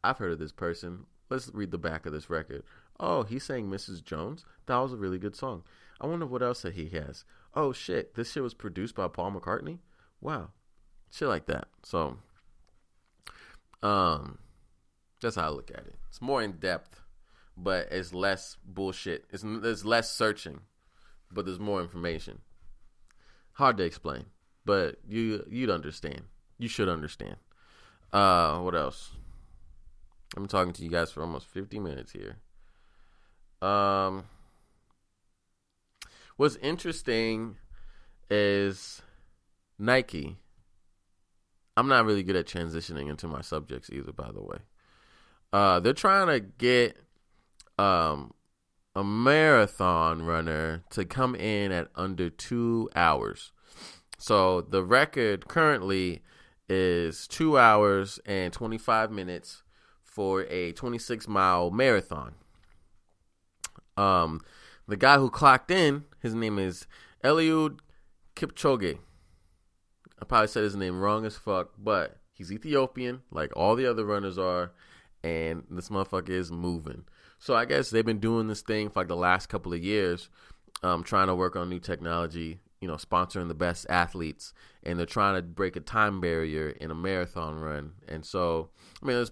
I've heard of this person. Let's read the back of this record. Oh, he sang Mrs. Jones. That was a really good song. I wonder what else that he has. Oh, shit. This shit was produced by Paul McCartney? Wow. Shit like that. So, that's how I look at it. It's more in depth, but it's less bullshit. There's less searching, but there's more information. Hard to explain, but you'd understand. You should understand. What else? I'm talking to you guys for almost 50 minutes here. What's interesting is Nike. I'm not really good at transitioning into my subjects either, by the way. They're trying to get a marathon runner to come in at under 2 hours. So the record currently is 2 hours and 25 minutes for a 26-mile marathon. The guy who clocked in, his name is Eliud Kipchoge. I probably said his name wrong as fuck, but he's Ethiopian, like all the other runners are, and this motherfucker is moving. So I guess they've been doing this thing for like the last couple of years, trying to work on new technology, sponsoring the best athletes, and they're trying to break a time barrier in a marathon run. And so, I mean,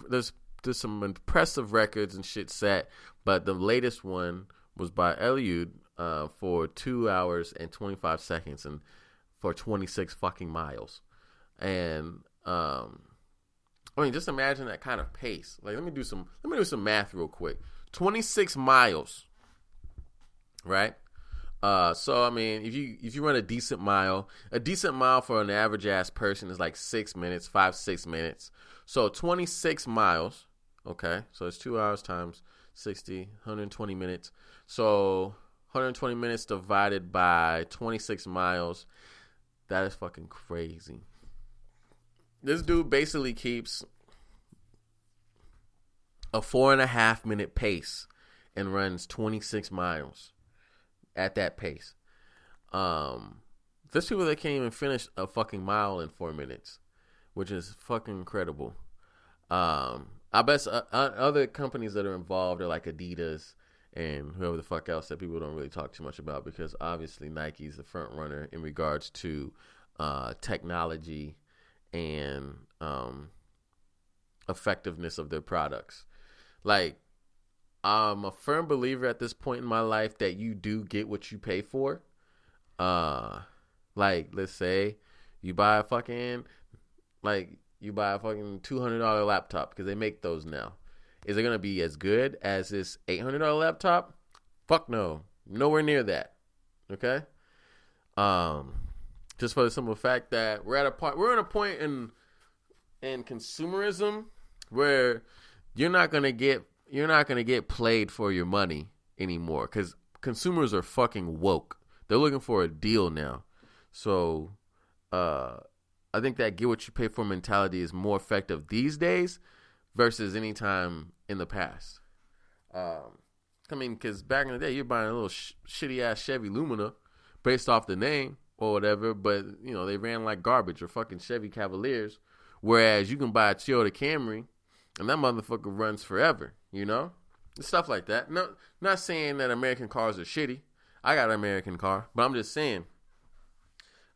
there's some impressive records and shit set, but the latest one was by Eliud for 2 hours and 25 seconds and for 26 fucking miles. And I mean, just imagine that kind of pace. Like, let me do some math real quick. 26 miles, right? So I mean, if you run a decent mile for an average ass person is like 6 minutes, 6 minutes. So 26 miles, okay? So it's 2 hours times 60, 120 minutes. So 120 minutes divided by 26 miles. That is fucking crazy. This dude basically keeps a 4.5 minute pace and runs 26 miles at that pace. There's people that can't even finish a fucking mile in 4 minutes, which is fucking incredible. I bet other companies that are involved are like Adidas and whoever the fuck else that people don't really talk too much about, because obviously Nike's the front runner in regards to technology and effectiveness of their products. Like, I'm a firm believer at this point in my life that you do get what you pay for. Like, let's say you buy a fucking $200 laptop, because they make those now. Is it going to be as good as this $800 laptop? Fuck no. Nowhere near that. Okay. Just for the simple fact that we're in a point in consumerism where you're not gonna get played for your money anymore, because consumers are fucking woke. They're looking for a deal now. So I think that get what you pay for mentality is more effective these days versus any time in the past. I mean, because back in the day, you're buying a little shitty ass Chevy Lumina based off the name or whatever, but you know they ran like garbage, or fucking Chevy Cavaliers. Whereas you can buy a Toyota Camry, and that motherfucker runs forever. You know, stuff like that. No, not saying that American cars are shitty. I got an American car, but I'm just saying,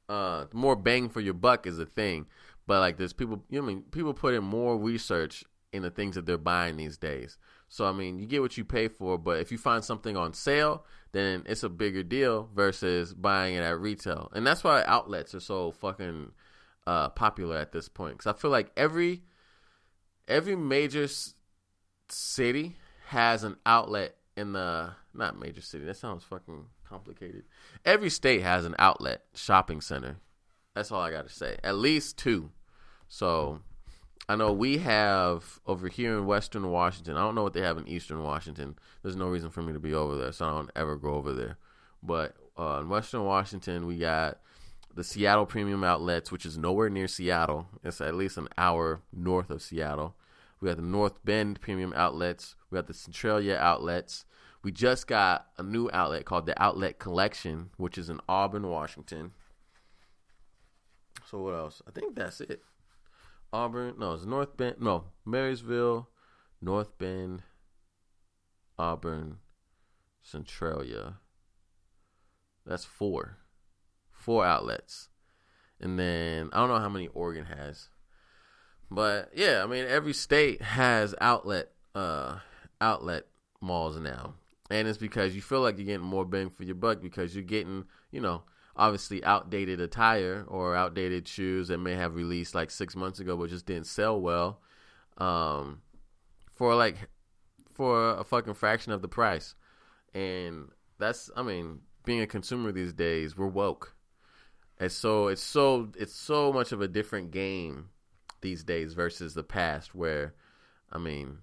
more bang for your buck is a thing. But like, there's people, you know what I mean? People put in more research in the things that they're buying these days. So, I mean, you get what you pay for, but if you find something on sale, then it's a bigger deal versus buying it at retail. And that's why outlets are so fucking popular at this point. Because I feel like every major city has an outlet in the, not major city, that sounds fucking complicated. Every state has an outlet shopping center. That's all I got to say. At least 2. So I know we have over here in Western Washington. I don't know what they have in Eastern Washington. There's no reason for me to be over there, so I don't ever go over there. But in Western Washington, we got the Seattle Premium Outlets, which is nowhere near Seattle. It's at least an hour north of Seattle. We got the North Bend Premium Outlets. We got the Centralia Outlets. We just got a new outlet called the Outlet Collection, which is in Auburn, Washington. So what else? I think that's it. Auburn, no, it's North Bend, no, Marysville, North Bend, Auburn, Centralia. That's 4 outlets. And then, I don't know how many Oregon has. But, yeah, I mean, every state has outlet malls now. And it's because you feel like you're getting more bang for your buck because you're getting, you know, obviously outdated attire or outdated shoes that may have released like 6 months ago but just didn't sell well for a fucking fraction of the price. And that's, I mean, being a consumer these days, we're woke. And so it's so much of a different game these days versus the past where, I mean,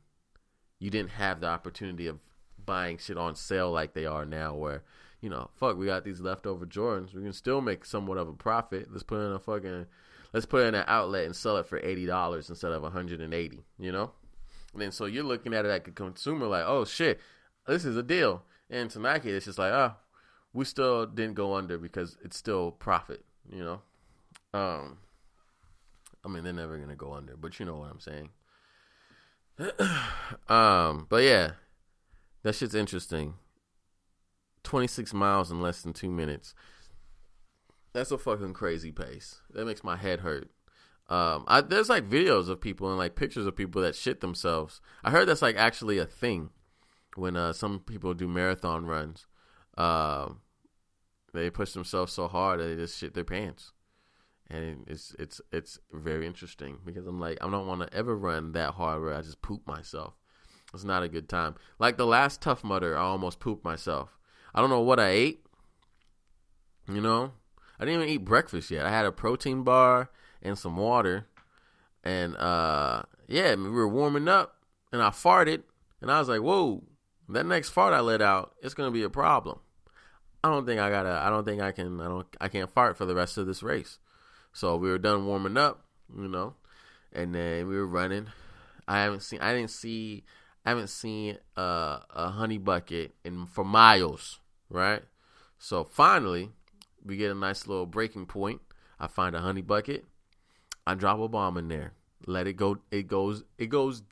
you didn't have the opportunity of buying shit on sale like they are now where, you know, fuck, we got these leftover Jordans. We can still make somewhat of a profit. Let's put it in an outlet and sell it for $80 instead of $180, you know? And then so you're looking at it like a consumer like, oh shit, this is a deal. And to Nike, it's just like, oh, we still didn't go under because it's still profit, you know? I mean, they're never going to go under, but you know what I'm saying. But yeah, that shit's interesting. 26 miles in less than 2 minutes. That's a fucking crazy pace. That makes my head hurt. There's like videos of people and like pictures of people that shit themselves. I heard that's like actually a thing when some people do marathon runs. They push themselves so hard that they just shit their pants. And it's very interesting because I'm like, I don't want to ever run that hard where I just poop myself. It's not a good time. Like the last Tough Mudder, I almost pooped myself. I don't know what I ate. You know, I didn't even eat breakfast yet. I had a protein bar and some water. And yeah, we were warming up and I farted. And I was like, whoa, that next fart I let out, it's going to be a problem. I can't fart for the rest of this race. So we were done warming up, you know, and then we were running. I haven't seen a honey bucket for miles, right? So finally, we get a nice little breaking point. I find a honey bucket. I drop a bomb in there. Let it go. It goes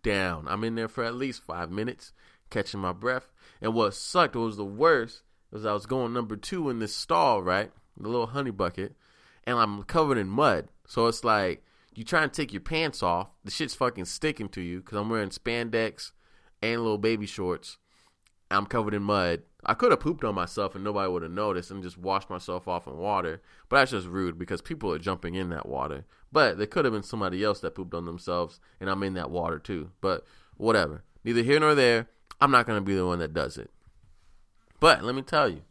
down. I'm in there for at least 5 minutes, catching my breath. And what sucked, what was the worst, was I was going number 2 in this stall, right? The little honey bucket. And I'm covered in mud. So it's like, you try and take your pants off. The shit's fucking sticking to you because I'm wearing spandex and little baby shorts. I'm covered in mud. I could have pooped on myself and nobody would have noticed and just washed myself off in water. But that's just rude because people are jumping in that water. But there could have been somebody else that pooped on themselves and I'm in that water too. But whatever. Neither here nor there. I'm not going to be the one that does it. But let me tell you,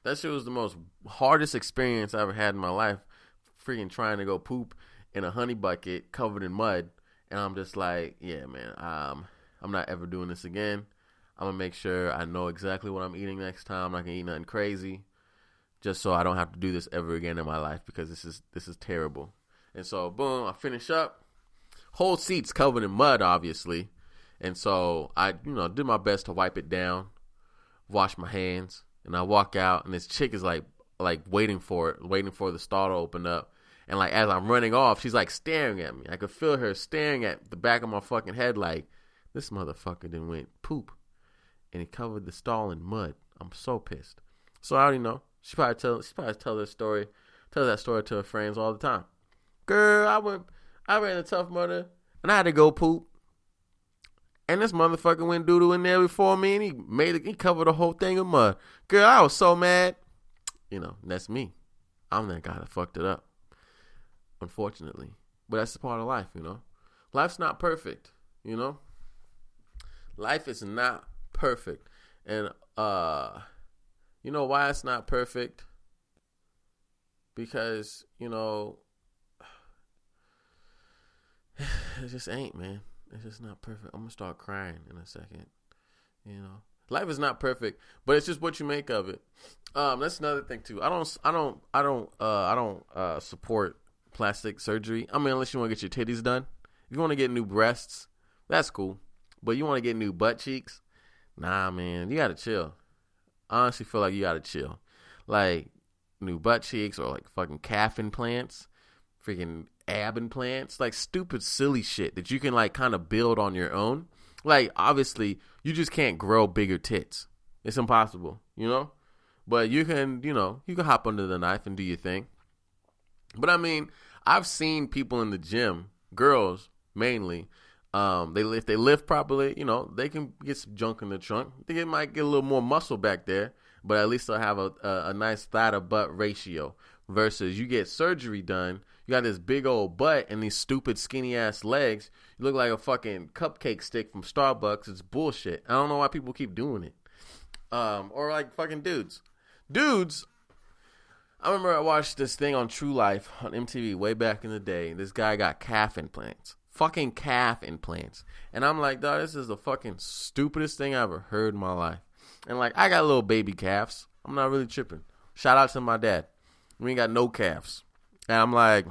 That shit was the most hardest experience I ever had in my life. Freaking trying to go poop in a honey bucket covered in mud. And I'm just like, yeah, man, I'm not ever doing this again. I'm going to make sure I know exactly what I'm eating next time. I'm not going to eat nothing crazy. Just so I don't have to do this ever again in my life, because this is terrible. And so, boom, I finish up. Whole seat's covered in mud, obviously. And so I, did my best to wipe it down, wash my hands, and I walk out, and this chick is like waiting for the stall to open up. And like as I'm running off, she's like staring at me. I could feel her staring at the back of my fucking head, like, this motherfucker done went poop, and he covered the stall in mud. I'm so pissed. So I already know. She probably tell that story to her friends all the time. Girl, I ran a Tough Mudder, and I had to go poop. And this motherfucker went doodle in there before me, and he covered the whole thing in mud. Girl, I was so mad. That's me. I'm that guy that fucked it up, unfortunately. But that's the part of life, Life's not perfect, Life is not perfect. And, you know why it's not perfect? Because, it just ain't, man. It's just not perfect. I'm going to start crying in a second, Life is not perfect, but it's just what you make of it. That's another thing too. I don't support plastic surgery. I mean, unless you want to get your titties done. If you want to get new breasts, that's cool. But you want to get new butt cheeks? Nah, man, you got to chill. I honestly feel like you got to chill. Like new butt cheeks or like fucking calf implants, freaking ab implants, like stupid silly shit that you can like kind of build on your own. Like obviously you just can't grow bigger tits. It's impossible, But you can, you can hop under the knife and do your thing. But I mean, I've seen people in the gym, girls mainly, if they lift properly, they can get some junk in the trunk. They might get a little more muscle back there, but at least they'll have a nice thigh to butt ratio. Versus you get surgery done, you got this big old butt and these stupid skinny ass legs. You look like a fucking cupcake stick from Starbucks. It's bullshit. I don't know why people keep doing it. Or like fucking dudes. I remember I watched this thing on True Life on MTV way back in the day. This guy got calf implants. Fucking calf implants. And I'm like, dog, this is the fucking stupidest thing I ever heard in my life. And like, I got little baby calves. I'm not really tripping. Shout out to my dad. We ain't got no calves. And I'm like,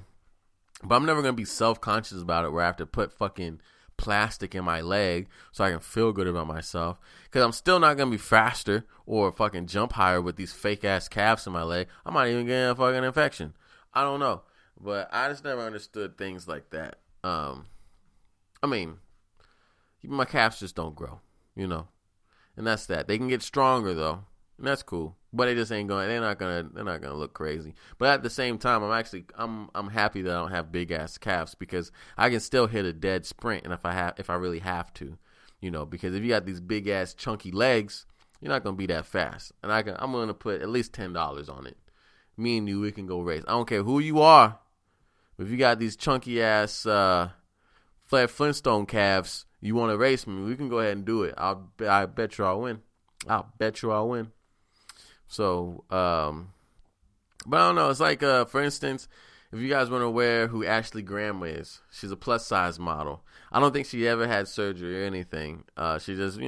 but I'm never going to be self-conscious about it where I have to put fucking plastic in my leg so I can feel good about myself. Because I'm still not going to be faster or fucking jump higher with these fake-ass calves in my leg. I might even get a fucking infection. I don't know. But I just never understood things like that. I mean, my calves just don't grow, And that's that. They can get stronger, though. And that's cool. But they just ain't going. They're not gonna look crazy. But at the same time, I'm happy that I don't have big ass calves because I can still hit a dead sprint, and if I really have to, because if you got these big ass chunky legs, you're not gonna be that fast. And I'm gonna put at least $10 on it. Me and you, we can go race. I don't care who you are. If you got these chunky ass Fred Flintstone calves, you want to race me, we can go ahead and do it. I bet you I'll win. So, but I don't know. It's like, for instance, if you guys weren't aware who Ashley Graham is, she's a plus size model. I don't think she ever had surgery or anything. She just,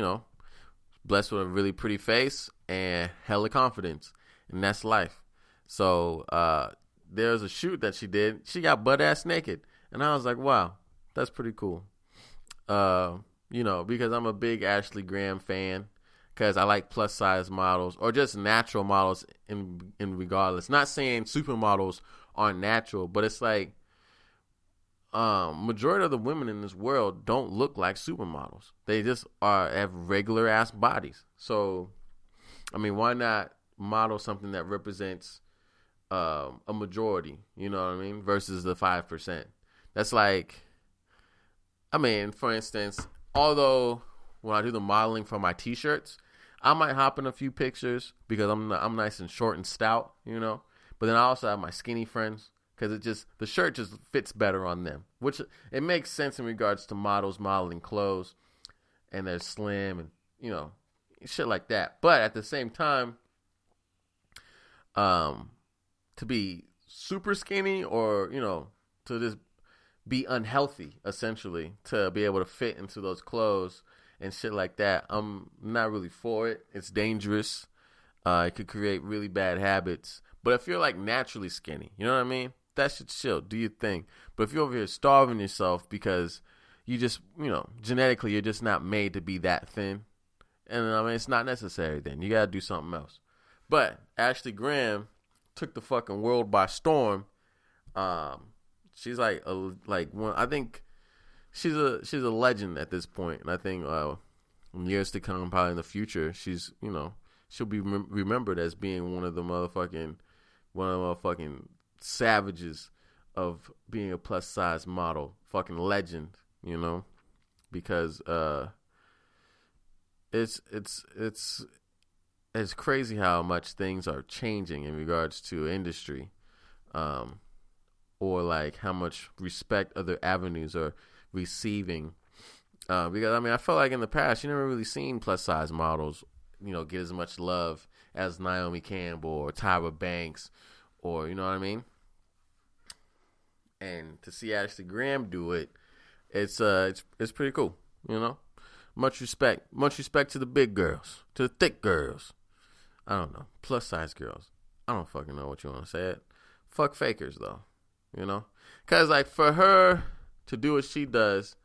blessed with a really pretty face and hella confidence, and that's life. So, there's a shoot that she did. She got butt ass naked, and I was like, wow, that's pretty cool. Because I'm a big Ashley Graham fan. Because I like plus size models or just natural models in regardless. Not saying supermodels aren't natural, but it's like majority of the women in this world don't look like supermodels. They just have regular ass bodies. So, I mean, why not model something that represents a majority? You know what I mean? Versus the 5%. That's like, I mean, for instance, although when I do the modeling for my t-shirts, I might hop in a few pictures because I'm nice and short and stout, But then I also have my skinny friends because the shirt just fits better on them, which it makes sense in regards to models modeling clothes, and they're slim and shit like that. But at the same time, to be super skinny or, to just be unhealthy, essentially, to be able to fit into those clothes and shit like that. I'm not really for it. It's dangerous. It could create really bad habits. But if you're like naturally skinny, you know what I mean? That should chill. Do your thing. But if you're over here starving yourself because you just, genetically you're just not made to be that thin, and I mean, it's not necessary then. You got to do something else. But Ashley Graham took the fucking world by storm. She's I think she's a legend at this point. And I think in years to come, probably in the future, she'll be remembered as being one of the motherfucking savages of being a plus size model. Fucking legend, because it's crazy how much things are changing in regards to industry, or like how much respect other avenues are receiving. Because I felt like in the past you never really seen plus size models, get as much love as Naomi Campbell or Tyra Banks, or you know what I mean. And to see Ashley Graham do it, it's pretty cool, Much respect to the big girls, to the thick girls. I don't know, plus size girls. I don't fucking know what you want to say it. Fuck fakers though, because like for her to do what she does,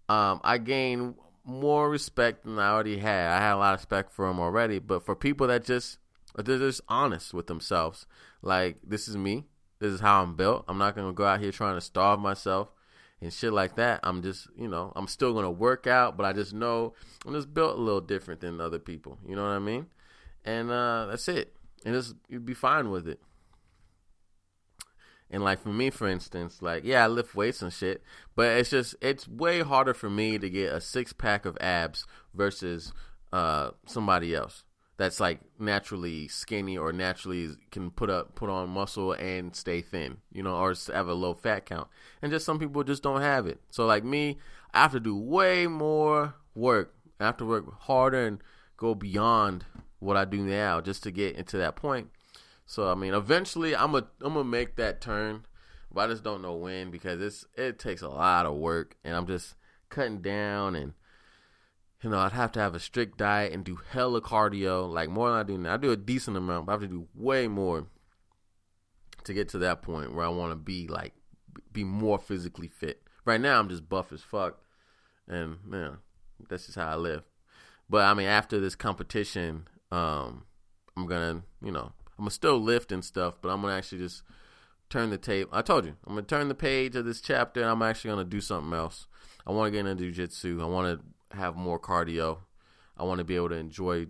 I gain more respect than I already had. I had a lot of respect for them already, but for people that they're just honest with themselves, like this is me, this is how I'm built. I'm not gonna go out here trying to starve myself and shit like that. I'm just, I'm still gonna work out, but I just know I'm just built a little different than other people. You know what I mean? And that's it. And you'd be fine with it. And like for me, for instance, like, yeah, I lift weights and shit, but it's way harder for me to get a 6-pack of abs versus somebody else that's like naturally skinny or naturally can put on muscle and stay thin, or have a low fat count. And just some people just don't have it. So like me, I have to do way more work. I have to work harder and go beyond what I do now just to get into that point. So I mean, eventually I'm gonna make that turn, but I just don't know when, because it takes a lot of work, and I'm just cutting down, and I'd have to have a strict diet and do hella cardio, like more than I do now. I do a decent amount, but I have to do way more to get to that point where I want to be more physically fit. Right now I'm just buff as fuck, and that's just how I live. But I mean, after this competition, I'm gonna still lift and stuff, but I'm gonna actually just turn the tape. I told you, I'm gonna turn the page of this chapter, and I'm actually gonna do something else. I want to get into jiu-jitsu. I want to have more cardio. I want to be able to enjoy,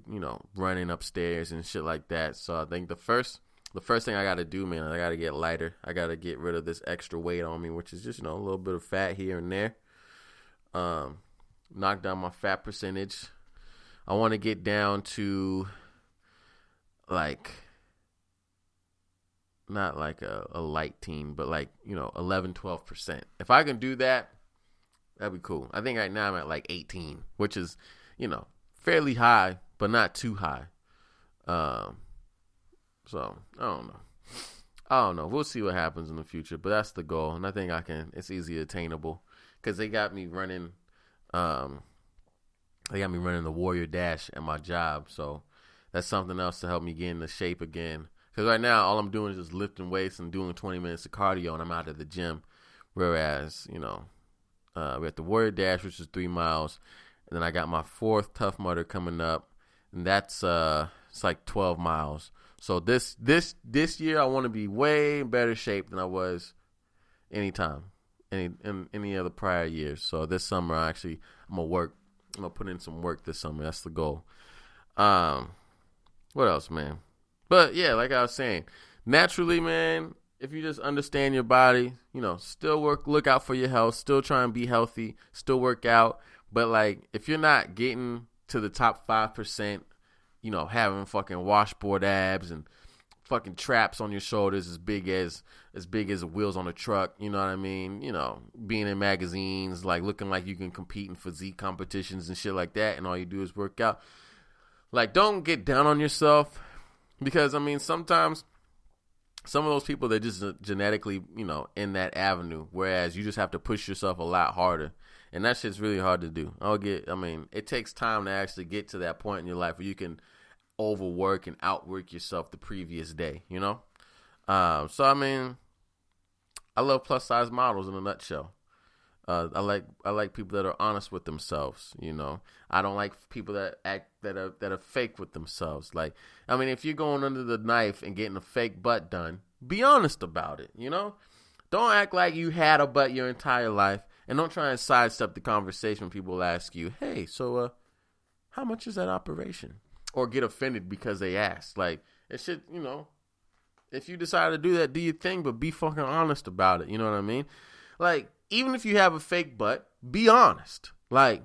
running upstairs and shit like that. So I think the first thing I got to do, man, I got to get lighter. I got to get rid of this extra weight on me, which is just, a little bit of fat here and there. Knock down my fat percentage. I want to get down to not like a light teen, but 11, 12%. If I can do that, that'd be cool. I think right now I'm at like 18, which is, fairly high, but not too high. So I don't know. We'll see what happens in the future, but that's the goal. And I think it's easily attainable, because they got me running, the Warrior Dash at my job. So that's something else to help me get into shape again. Because right now, all I'm doing is just lifting weights and doing 20 minutes of cardio, and I'm out at the gym. Whereas, we're at the Warrior Dash, which is 3 miles. And then I got my 4th Tough Mudder coming up. And that's, it's like 12 miles. So this year, I want to be way in better shape than I was any other prior years. So this summer, I'm going to put in some work this summer. That's the goal. What else, man? But yeah, like I was saying, naturally, man, if you just understand your body, still look out for your health, still try and be healthy, still work out. But like, if you're not getting to the top 5%, having fucking washboard abs and fucking traps on your shoulders as big as the wheels on a truck, you know what I mean? Being in magazines, like looking like you can compete in physique competitions and shit like that, and all you do is work out. Like, don't get down on yourself, Because, I mean, sometimes some of those people, they're just genetically, in that avenue, whereas you just have to push yourself a lot harder. And that shit's really hard to do. It takes time to actually get to that point in your life where you can overwork and outwork yourself the previous day, I love plus size models in a nutshell. I like people that are honest with themselves. I don't like people that are fake with themselves. If you're going under the knife and getting a fake butt done, be honest about it. Don't act like you had a butt your entire life, and don't try and sidestep the conversation when people ask you, "Hey, so how much is that operation?" Or get offended because they ask. It should, if you decide to do that, do your thing, but be fucking honest about it. You know what I mean? Even if you have a fake butt, be honest.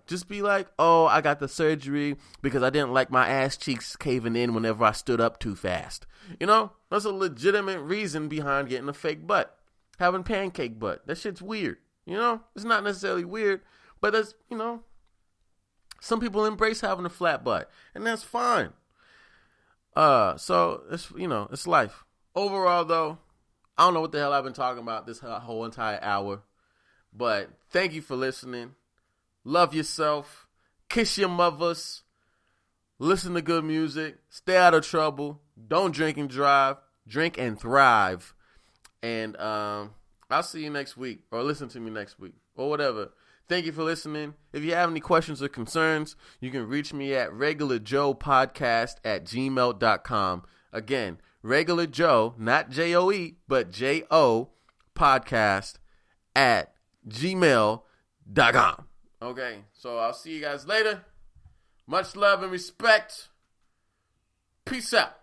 Just be like, oh, I got the surgery because I didn't like my ass cheeks caving in whenever I stood up too fast. That's a legitimate reason behind getting a fake butt. Having pancake butt. That shit's weird. It's not necessarily weird, but that's, some people embrace having a flat butt, and that's fine. So it's, it's life. Overall, though, I don't know what the hell I've been talking about this whole entire hour. But thank you for listening. Love yourself. Kiss your mothers. Listen to good music. Stay out of trouble. Don't drink and drive. Drink and thrive. And I'll see you next week. Or listen to me next week. Or whatever. Thank you for listening. If you have any questions or concerns, you can reach me at regularjoepodcast@gmail.com. Again, Regular Joe, not J-O-E, but J-O podcast@gmail.com. Okay, so I'll see you guys later. Much love and respect. Peace out.